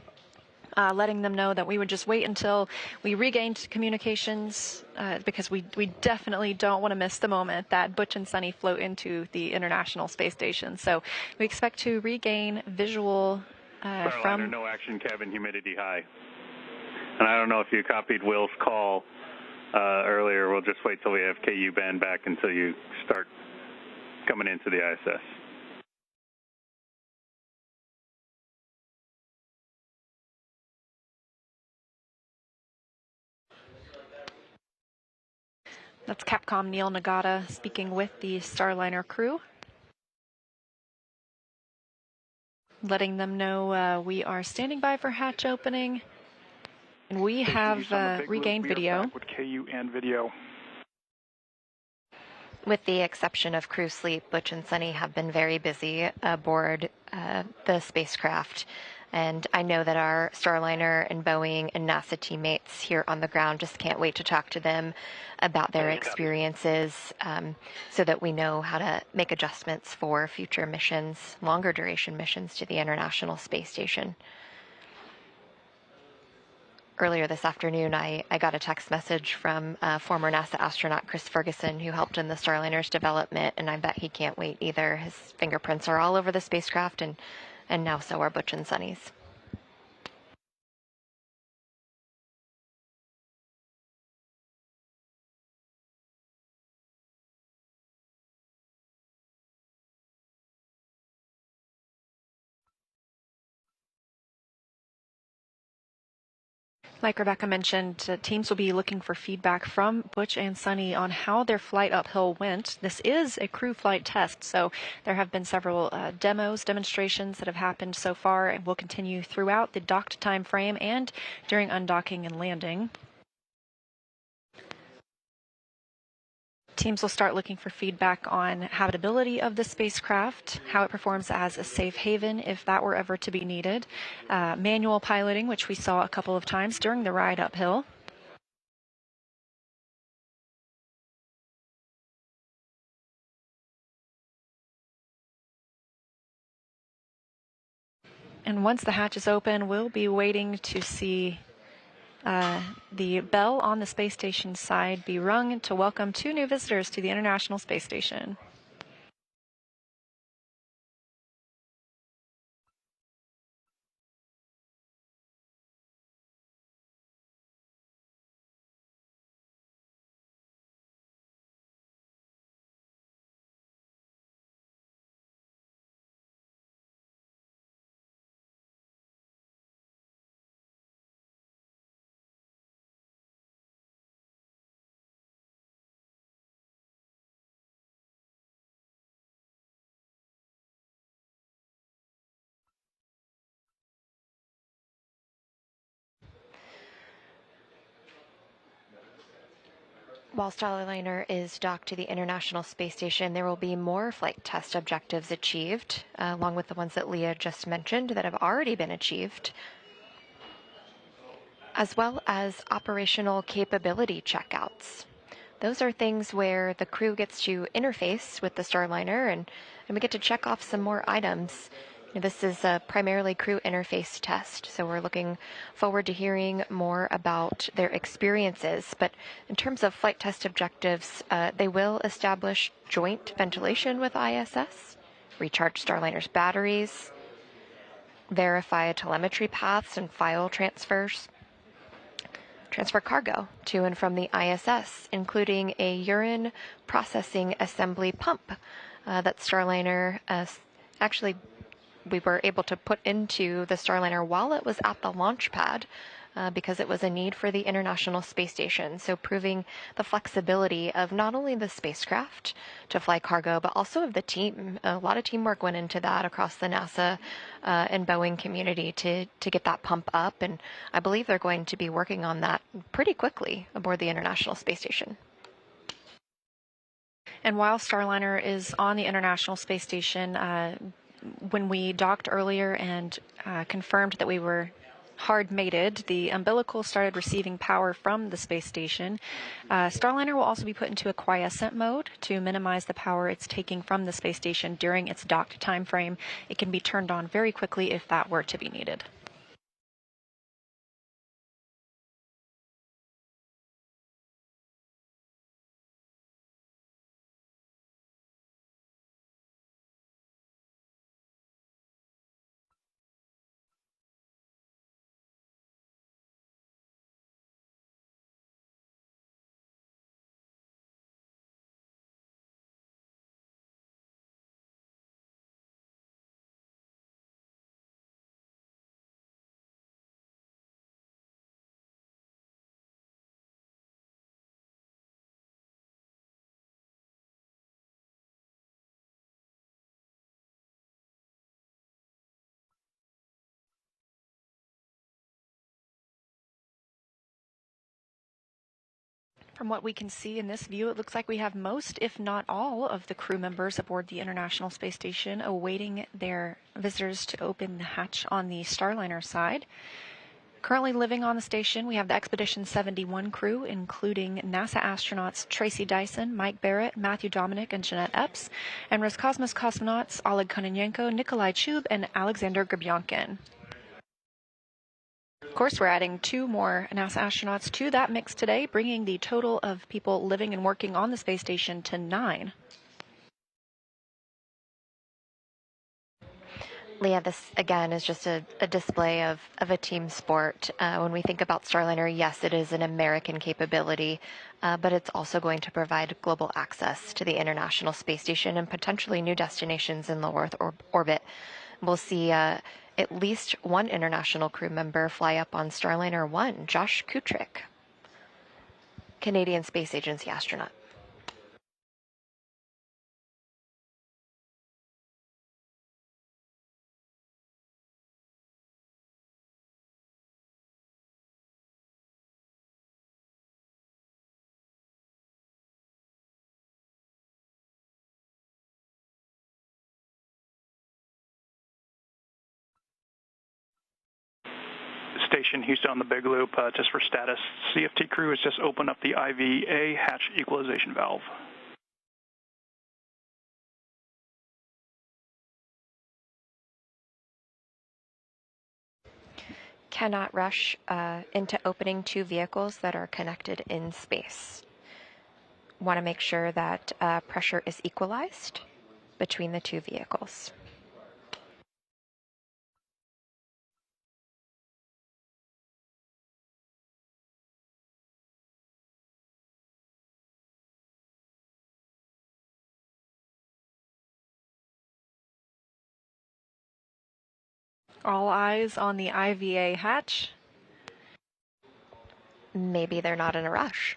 letting them know that we would just wait until we regained communications, because we definitely don't want to miss the moment that Butch and Sunny float into the International Space Station. So we expect to regain visual from... No action, cabin humidity high. And I don't know if you copied Will's call earlier. We'll just wait till we have KU band back until you start coming into the ISS. That's Capcom Neil Nagata speaking with the Starliner crew, letting them know we are standing by for hatch opening, and we have regained video. With KU and video. With the exception of crew sleep, Butch and Sunny have been very busy aboard the spacecraft. And I know that our Starliner and Boeing and NASA teammates here on the ground just can't wait to talk to them about their experiences, so that we know how to make adjustments for future missions, longer duration missions to the International Space Station. Earlier this afternoon, I got a text message from former NASA astronaut Chris Ferguson, who helped in the Starliner's development, and I bet he can't wait either. His fingerprints are all over the spacecraft, and now so are Butch and Sunny's. Like Rebecca mentioned, teams will be looking for feedback from Butch and Sunny on how their flight uphill went. This is a crew flight test, so there have been several demonstrations that have happened so far and will continue throughout the docked time frame and during undocking and landing. Teams will start looking for feedback on habitability of the spacecraft, how it performs as a safe haven if that were ever to be needed, manual piloting, which we saw a couple of times during the ride uphill. And once the hatch is open, we'll be waiting to see the bell on the space station side be rung to welcome 2 new visitors to the International Space Station. While Starliner is docked to the International Space Station, there will be more flight test objectives achieved, along with the ones that Leah just mentioned that have already been achieved, as well as operational capability checkouts. Those are things where the crew gets to interface with the Starliner and we get to check off some more items. This is a primarily crew interface test, so we're looking forward to hearing more about their experiences. But in terms of flight test objectives, they will establish joint ventilation with ISS, recharge Starliner's batteries, verify telemetry paths and file transfers, transfer cargo to and from the ISS, including a urine processing assembly pump that Starliner actually we were able to put into the Starliner while it was at the launch pad because it was a need for the International Space Station. So proving the flexibility of not only the spacecraft to fly cargo, but also of the team. A lot of teamwork went into that across the NASA and Boeing community to get that pump up. And I believe they're going to be working on that pretty quickly aboard the International Space Station. And while Starliner is on the International Space Station, when we docked earlier and confirmed that we were hard mated, the umbilical started receiving power from the space station. Starliner will also be put into a quiescent mode to minimize the power it's taking from the space station during its docked time frame. It can be turned on very quickly if that were to be needed. From what we can see in this view, it looks like we have most, if not all, of the crew members aboard the International Space Station awaiting their visitors to open the hatch on the Starliner side. Currently living on the station, we have the Expedition 71 crew, including NASA astronauts Tracy Dyson, Mike Barrett, Matthew Dominic, and Jeanette Epps, and Roscosmos cosmonauts Oleg Kononenko, Nikolai Chub, and Alexander Grabyankin. Of course, we're adding 2 more NASA astronauts to that mix today, bringing the total of people living and working on the space station to 9. Leah, this again is just a display of a team sport. When we think about Starliner, yes, it is an American capability, but it's also going to provide global access to the International Space Station and potentially new destinations in low Earth orbit. We'll see at least one international crew member fly up on Starliner 1, Josh Kutrick, Canadian Space Agency astronaut. Station Houston on the Big Loop, just for status. CFT crew has just opened up the IVA hatch equalization valve. Cannot rush into opening 2 vehicles that are connected in space. Want to make sure that pressure is equalized between the 2 vehicles. All eyes on the IVA hatch. Maybe they're not in a rush.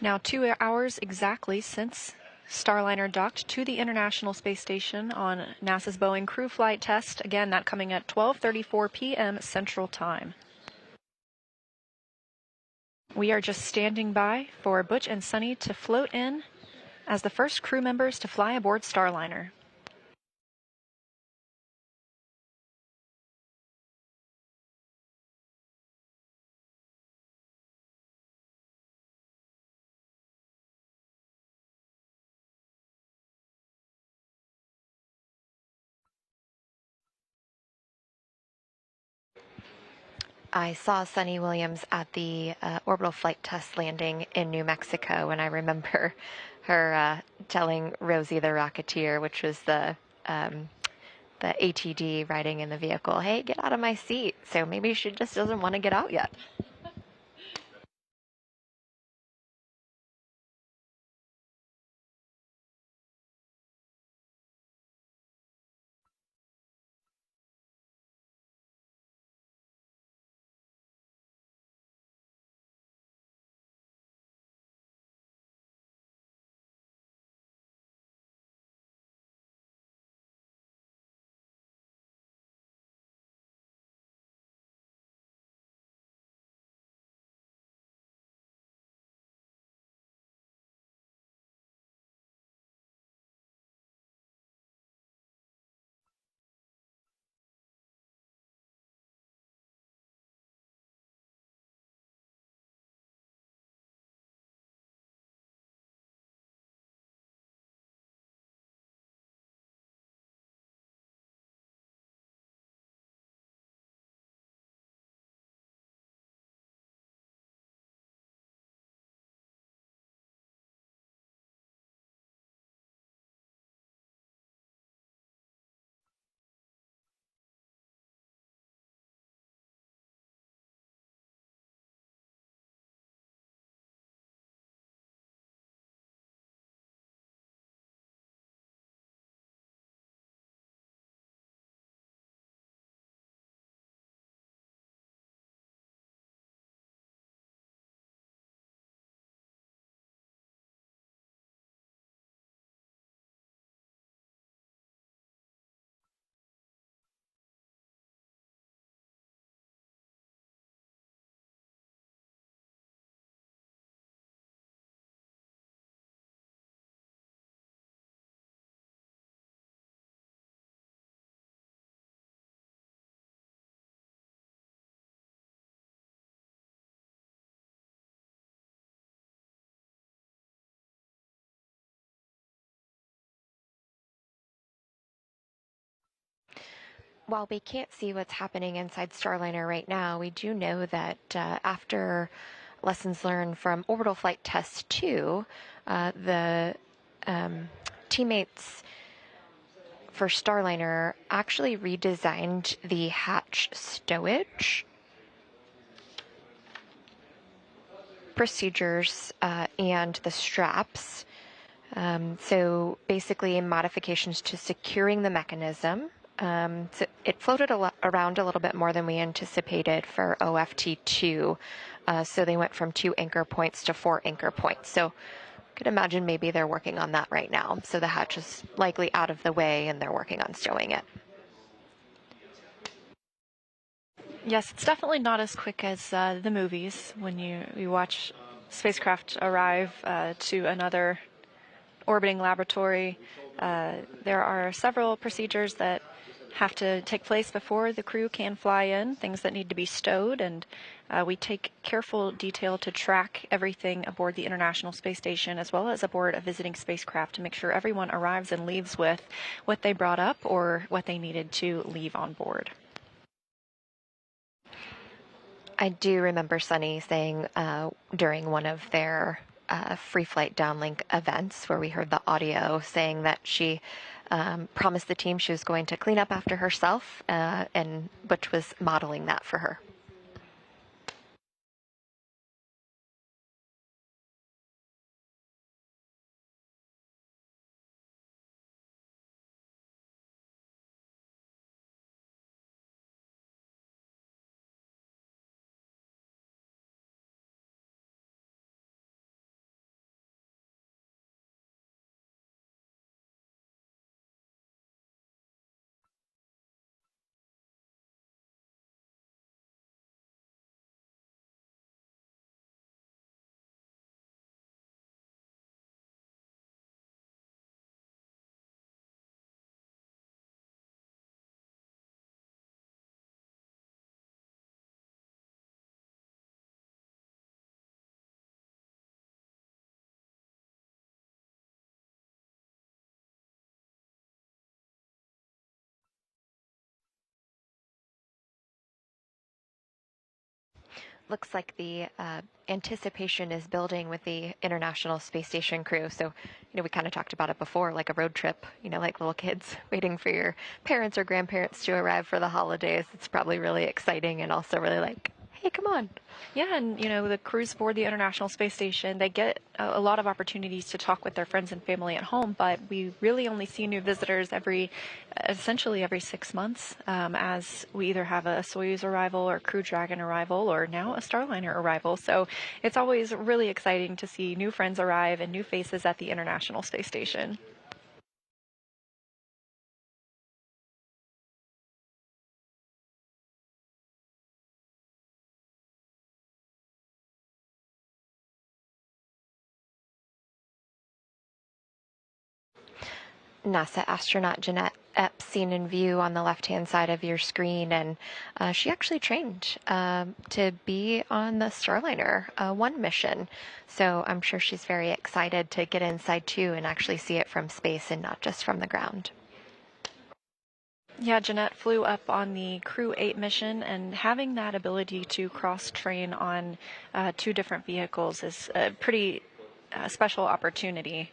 Now 2 hours exactly since Starliner docked to the International Space Station on NASA's Boeing crew flight test. Again, that coming at 12:34 p.m. Central Time. We are just standing by for Butch and Sunny to float in as the first crew members to fly aboard Starliner. I saw Sunny Williams at the orbital flight test landing in New Mexico, and I remember her telling Rosie the Rocketeer, which was the ATD riding in the vehicle, "Hey, get out of my seat." So maybe she just doesn't want to get out yet. While we can't see what's happening inside Starliner right now, we do know that after lessons learned from Orbital Flight Test 2, the teammates for Starliner actually redesigned the hatch stowage procedures and the straps. So basically modifications to securing the mechanism. So it floated around a little bit more than we anticipated for OFT2. So they went from 2 anchor points to 4 anchor points. So I could imagine maybe they're working on that right now. So the hatch is likely out of the way and they're working on stowing it. Yes, it's definitely not as quick as the movies when you watch spacecraft arrive to another orbiting laboratory. There are several procedures that have to take place before the crew can fly in, things that need to be stowed, and we take careful detail to track everything aboard the International Space Station as well as aboard a visiting spacecraft to make sure everyone arrives and leaves with what they brought up or what they needed to leave on board. I do remember Sunny saying during one of their free flight downlink events where we heard the audio saying that she promised the team she was going to clean up after herself, and Butch was modeling that for her. looks like the anticipation is building with the International Space Station crew. So, we kind of talked about it before, like a road trip, like little kids waiting for your parents or grandparents to arrive for the holidays. It's probably really exciting and also really like, hey, come on. Yeah, and the crews aboard the International Space Station, they get a lot of opportunities to talk with their friends and family at home, but we really only see new visitors essentially every 6 months, as we either have a Soyuz arrival or Crew Dragon arrival or now a Starliner arrival. So it's always really exciting to see new friends arrive and new faces at the International Space Station. NASA astronaut Jeanette Epps seen in view on the left-hand side of your screen, and she actually trained to be on the Starliner 1 mission. So I'm sure she's very excited to get inside too and actually see it from space and not just from the ground. Yeah, Jeanette flew up on the Crew 8 mission, and having that ability to cross-train on 2 different vehicles is a pretty special opportunity.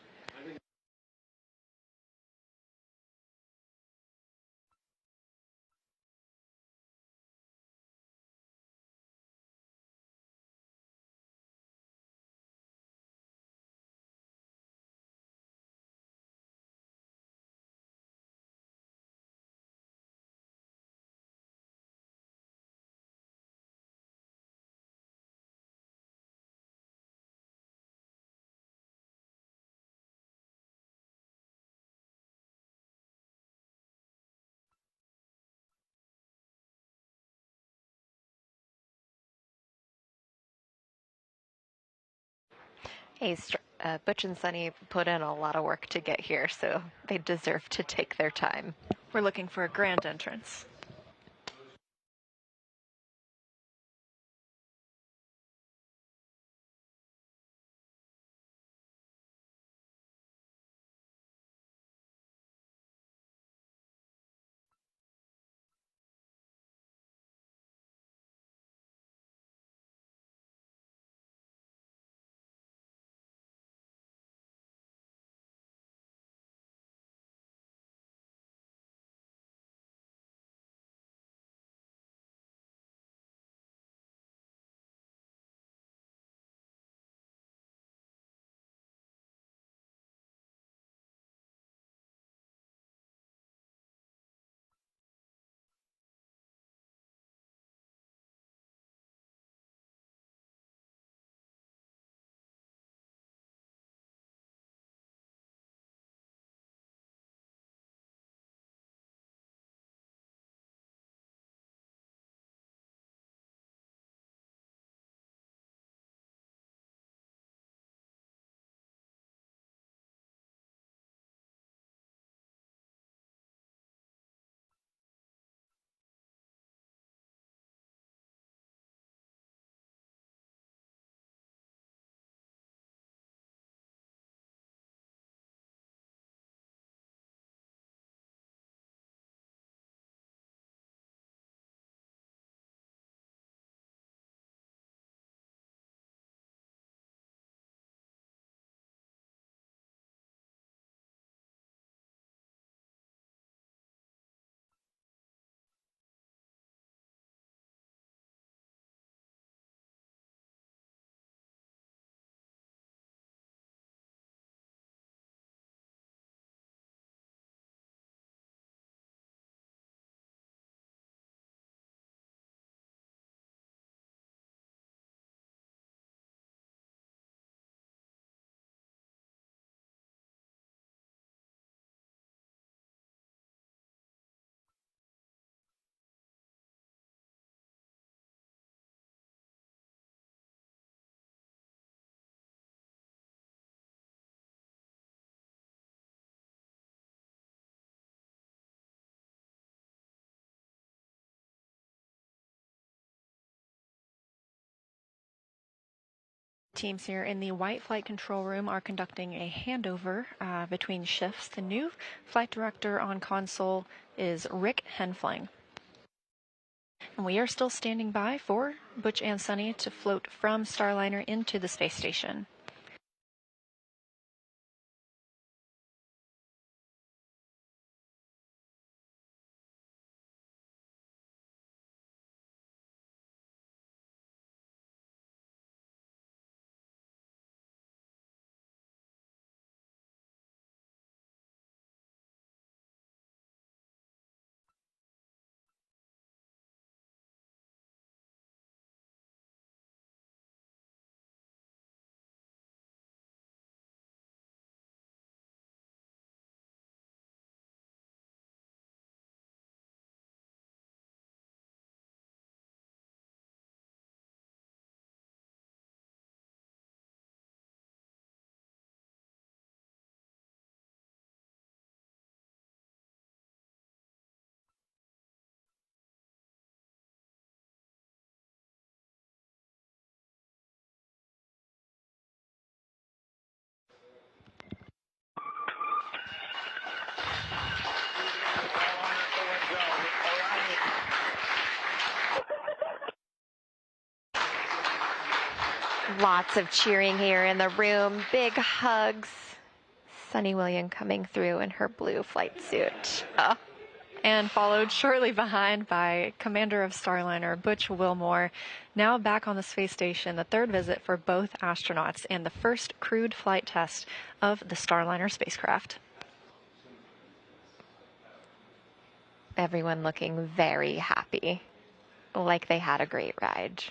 Hey, Butch and Sunny put in a lot of work to get here, so they deserve to take their time. We're looking for a grand entrance. Teams here in the white flight control room are conducting a handover between shifts. The new flight director on console is Rick Henfling. And we are still standing by for Butch and Sunny to float from Starliner into the space station. Lots of cheering here in the room. Big hugs. Sunny William coming through in her blue flight suit. And followed shortly behind by Commander of Starliner, Butch Wilmore, now back on the space station, the third visit for both astronauts and the first crewed flight test of the Starliner spacecraft. Everyone looking very happy, like they had a great ride.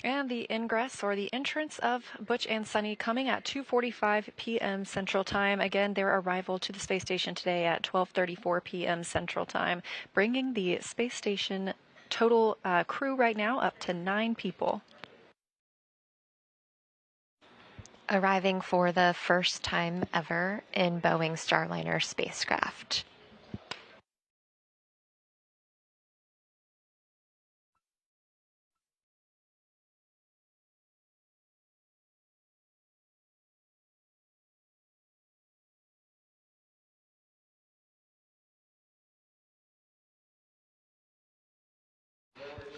And the ingress or the entrance of Butch and Sunny coming at 2:45 p.m. Central Time. Again, their arrival to the space station today at 12:34 p.m. Central Time, bringing the space station total crew right now up to 9 people. Arriving for the first time ever in Boeing Starliner spacecraft.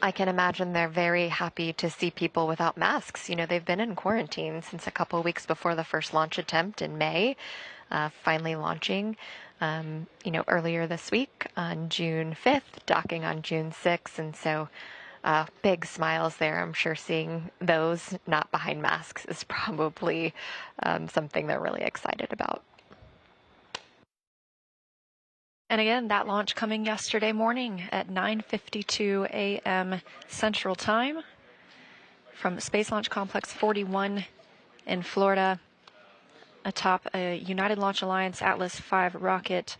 I can imagine they're very happy to see people without masks. You know, they've been in quarantine since a couple of weeks before the first launch attempt in May, finally launching, earlier this week on June 5th, docking on June 6th. And so big smiles there. I'm sure seeing those not behind masks is probably something they're really excited about. And again, that launch coming yesterday morning at 9:52 a.m. Central Time from Space Launch Complex 41 in Florida atop a United Launch Alliance Atlas V rocket.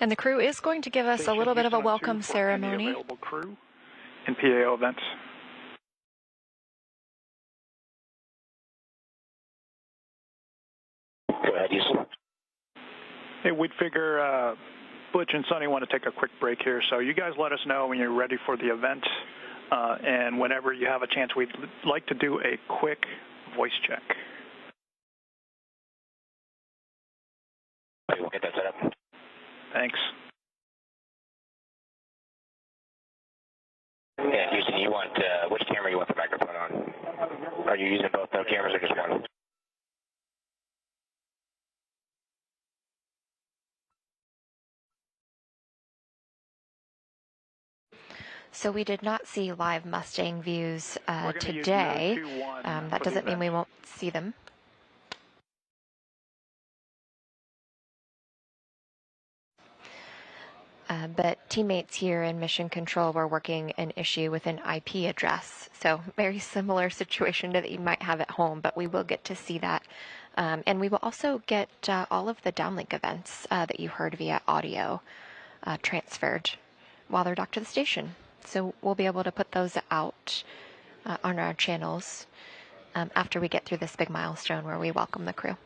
And the crew is going to give us a little bit of a welcome ceremony. Available crew in PAO events. Go ahead, Houston. Hey, we'd figure Butch and Sunny want to take a quick break here, so you guys let us know when you're ready for the event, and whenever you have a chance, we'd like to do a quick voice check. Okay, we'll get that set up. Thanks. Yeah, Houston, you want, which camera you want the microphone on? Are you using both no cameras or just one? So we did not see live Mustang views today. That doesn't mean we won't see them. But teammates here in Mission Control were working an issue with an IP address. So very similar situation to that you might have at home, but we will get to see that. And we will also get all of the downlink events that you heard via audio transferred while they're docked to the station. So we'll be able to put those out on our channels after we get through this big milestone where we welcome the crew.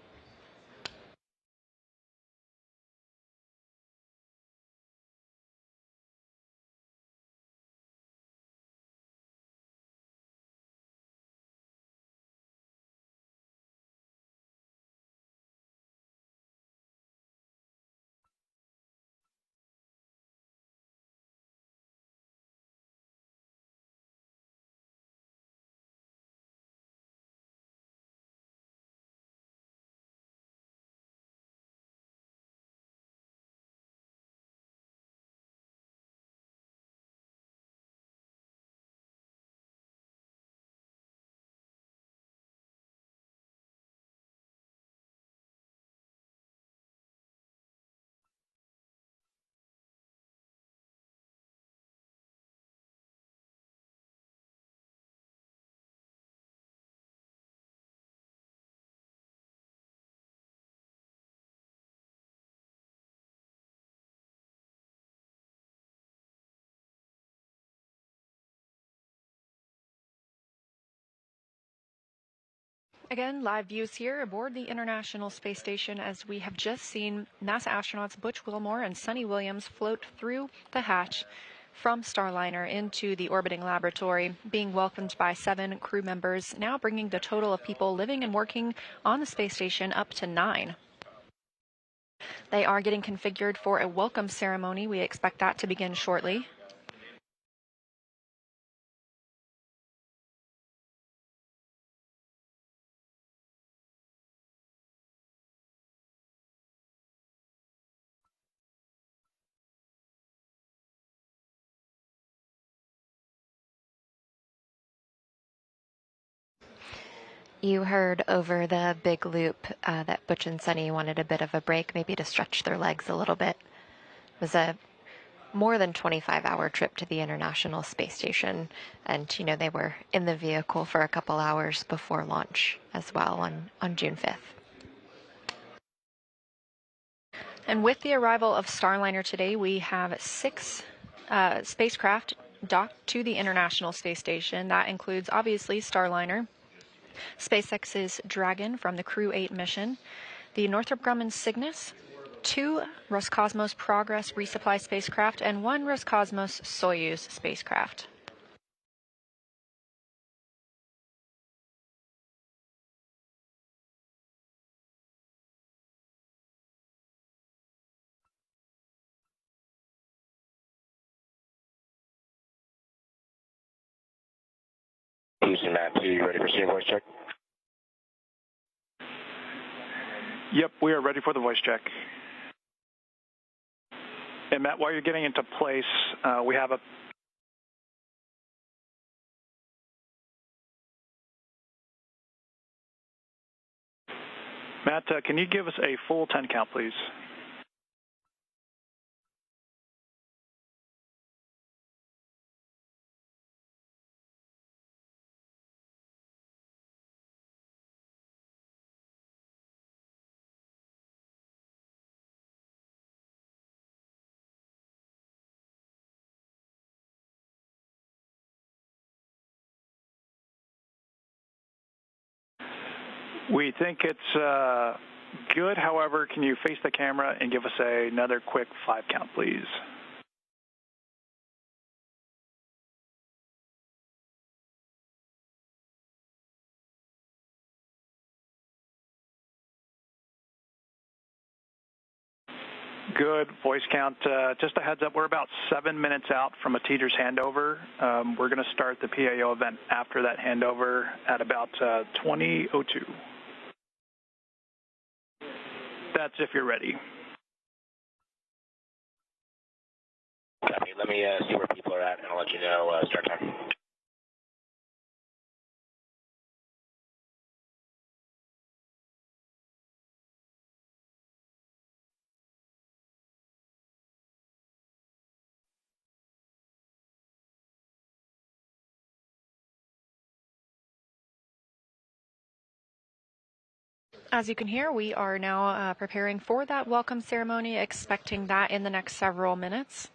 Again, live views here aboard the International Space Station as we have just seen NASA astronauts Butch Wilmore and Sunny Williams float through the hatch from Starliner into the orbiting laboratory, being welcomed by 7 crew members, now bringing the total of people living and working on the space station up to 9. They are getting configured for a welcome ceremony. We expect that to begin shortly. You heard over the big loop that Butch and Sunny wanted a bit of a break, maybe to stretch their legs a little bit. It was a more than 25-hour trip to the International Space Station, and they were in the vehicle for a couple hours before launch as well on June 5th. And with the arrival of Starliner today, we have 6 spacecraft docked to the International Space Station. That includes, obviously, Starliner, SpaceX's Dragon from the Crew 8 mission, the Northrop Grumman Cygnus, 2 Roscosmos Progress resupply spacecraft, and 1 Roscosmos Soyuz spacecraft. Houston, Matt 2, you ready for senior voice check? Yep, we are ready for the voice check. And Matt, while you're getting into place, we have a... Matt, can you give us a full 10 count, please? We think it's good. However, can you face the camera and give us another quick 5 count, please? Good. Voice count. Just a heads up, we're about 7 minutes out from a teeter's handover. We're going to start the PAO event after that handover at about 20:02. That's if you're ready. Copy. let me see where people are at, and I'll let you know start time. As you can hear, we are now preparing for that welcome ceremony, expecting that in the next several minutes.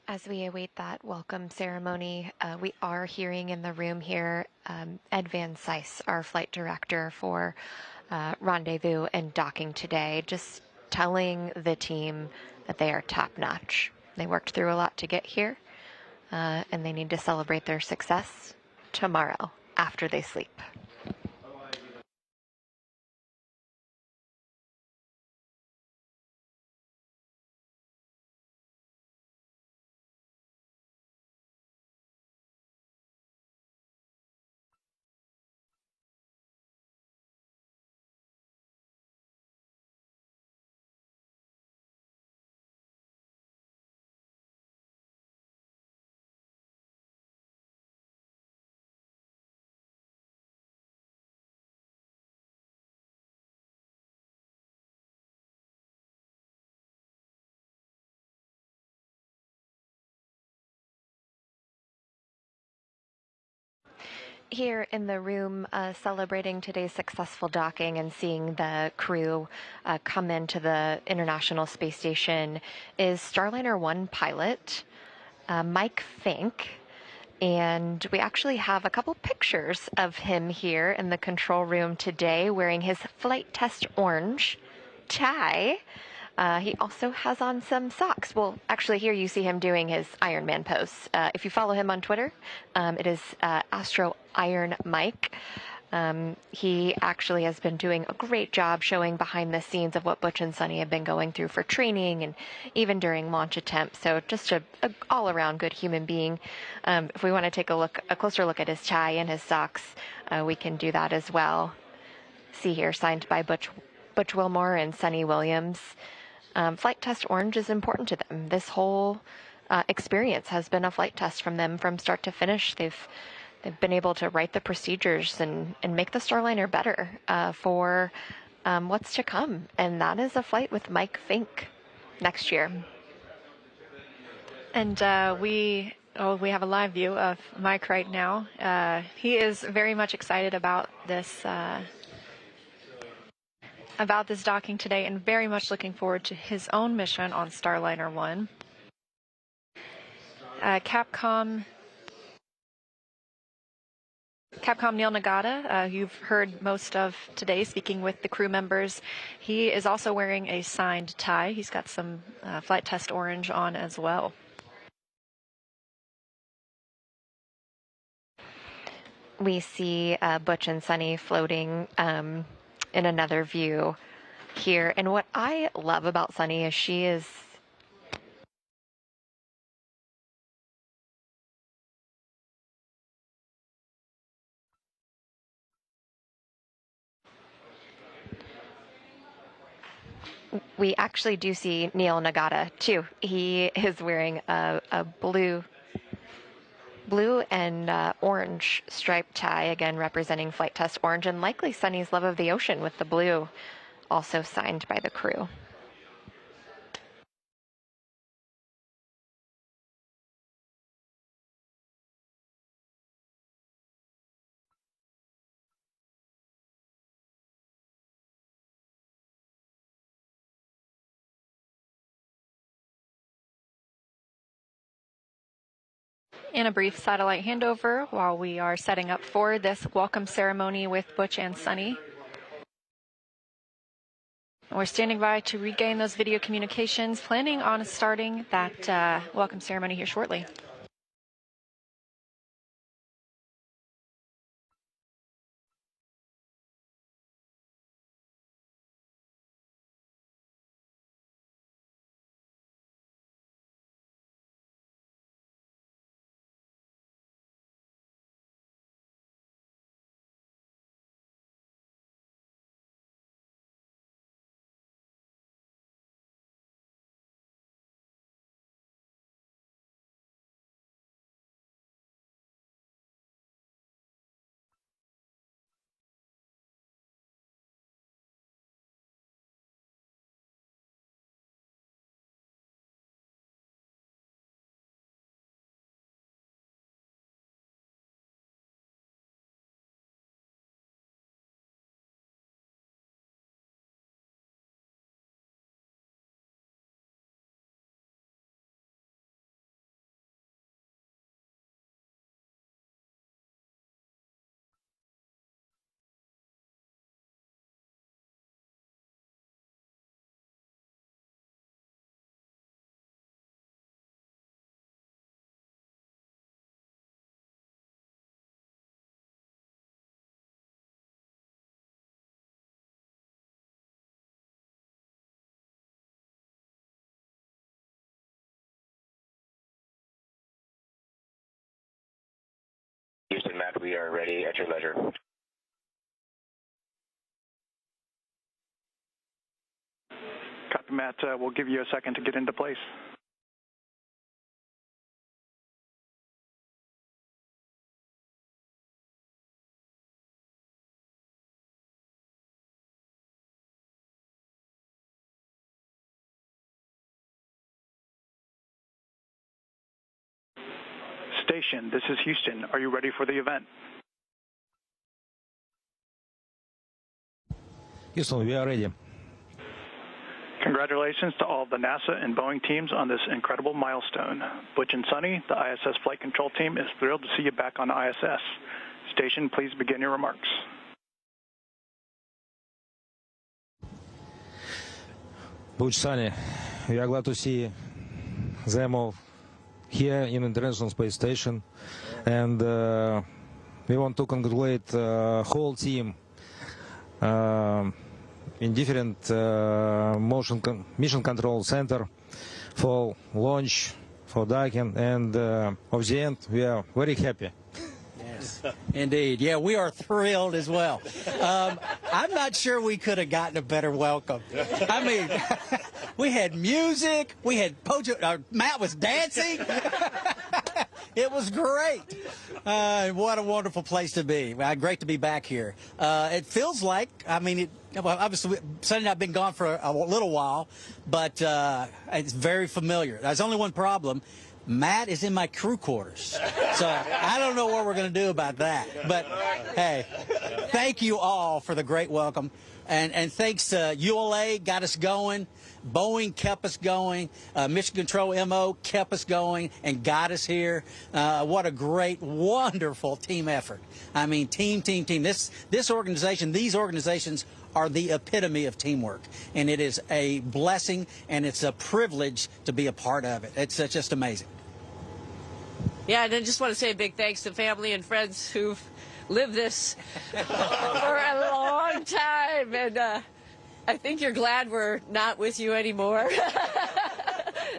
As we await that welcome ceremony, we are hearing in the room here Ed Van Cise, our flight director for rendezvous and docking today, just telling the team that they are top notch. They worked through a lot to get here, and they need to celebrate their success tomorrow after they sleep. Here in the room celebrating today's successful docking and seeing the crew come into the International Space Station is Starliner 1 pilot Mike Fink. And we actually have a couple pictures of him here in the control room today wearing his flight test orange tie. He also has on some socks. Well, actually, here you see him doing his Ironman pose. If you follow him on Twitter, it is Astro Iron Mike. He actually has been doing a great job showing behind the scenes of what Butch and Sunny have been going through for training and even during launch attempts. So just a all-around good human being. If we want to take a closer look at his tie and his socks, we can do that as well. See here, signed by Butch Wilmore and Sunny Williams. Flight test orange is important to them. This whole experience has been a flight test from them from start to finish. They've been able to write the procedures and make the Starliner better for what's to come. And that is a flight with Mike Fink next year. And we have a live view of Mike right now. He is very much excited about this docking today and very much looking forward to his own mission on Starliner 1. Capcom Neil Nagata, you've heard most of today speaking with the crew members. He is also wearing a signed tie. He's got some flight test orange on as well. We see Butch and Sunny floating in another view here. And what I love about Sunny is she is we actually do see Neil Nagata too. He is wearing a blue and orange striped tie, again representing flight test orange, and likely Sunny's love of the ocean with the blue, also signed by the crew. And a brief satellite handover while we are setting up for this welcome ceremony with Butch and Sunny. We're standing by to regain those video communications, planning on starting that welcome ceremony here shortly. Houston, Matt, we are ready at your leisure. Copy, Matt. We'll give you a second to get into place. Station, this is Houston. Are you ready for the event? Houston, we are ready. Congratulations to all of the NASA and Boeing teams on this incredible milestone. Butch and Sunny, the ISS flight control team, is thrilled to see you back on ISS. Station, please begin your remarks. Butch, Sunny, we are glad to see them all here in International Space Station, and we want to congratulate the whole team in different mission control center for launch, for docking, and of the end, we are very happy. Yes, indeed. Yeah, we are thrilled as well. I'm not sure we could have gotten a better welcome. I mean, we had music, we had Matt was dancing. It was great. What a wonderful place to be. Great to be back here. It feels like, obviously, Sonny and I have been gone for a little while, but it's very familiar. There's only one problem. Matt is in my crew quarters. So I don't know what we're going to do about that. But, hey, thank you all for the great welcome. And thanks to ULA, got us going. Boeing kept us going. Mission Control MO kept us going and got us here. What a great, wonderful team effort. I mean, team. This organization, these organizations are the epitome of teamwork. And it is a blessing and it's a privilege to be a part of it. It's just amazing. Yeah, and I just want to say a big thanks to family and friends who've lived this for a long time. And I think you're glad we're not with you anymore.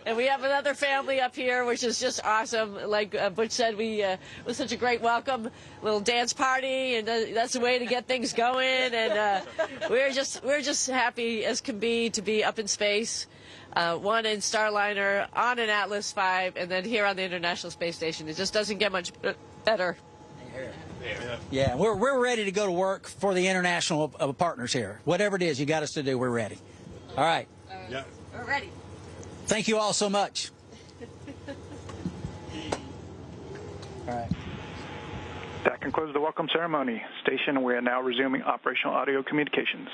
And we have another family up here, which is just awesome. Like Butch said, it was such a great welcome, little dance party, and that's the way to get things going. And we're just happy as can be to be up in space, one in Starliner, on an Atlas V, and then here on the International Space Station. It just doesn't get much better. Yeah, we're ready to go to work for the international partners here. Whatever it is you got us to do, we're ready. All right. Yeah. We're ready. Thank you all so much. All right. That concludes the welcome ceremony. Station, we are now resuming operational audio communications.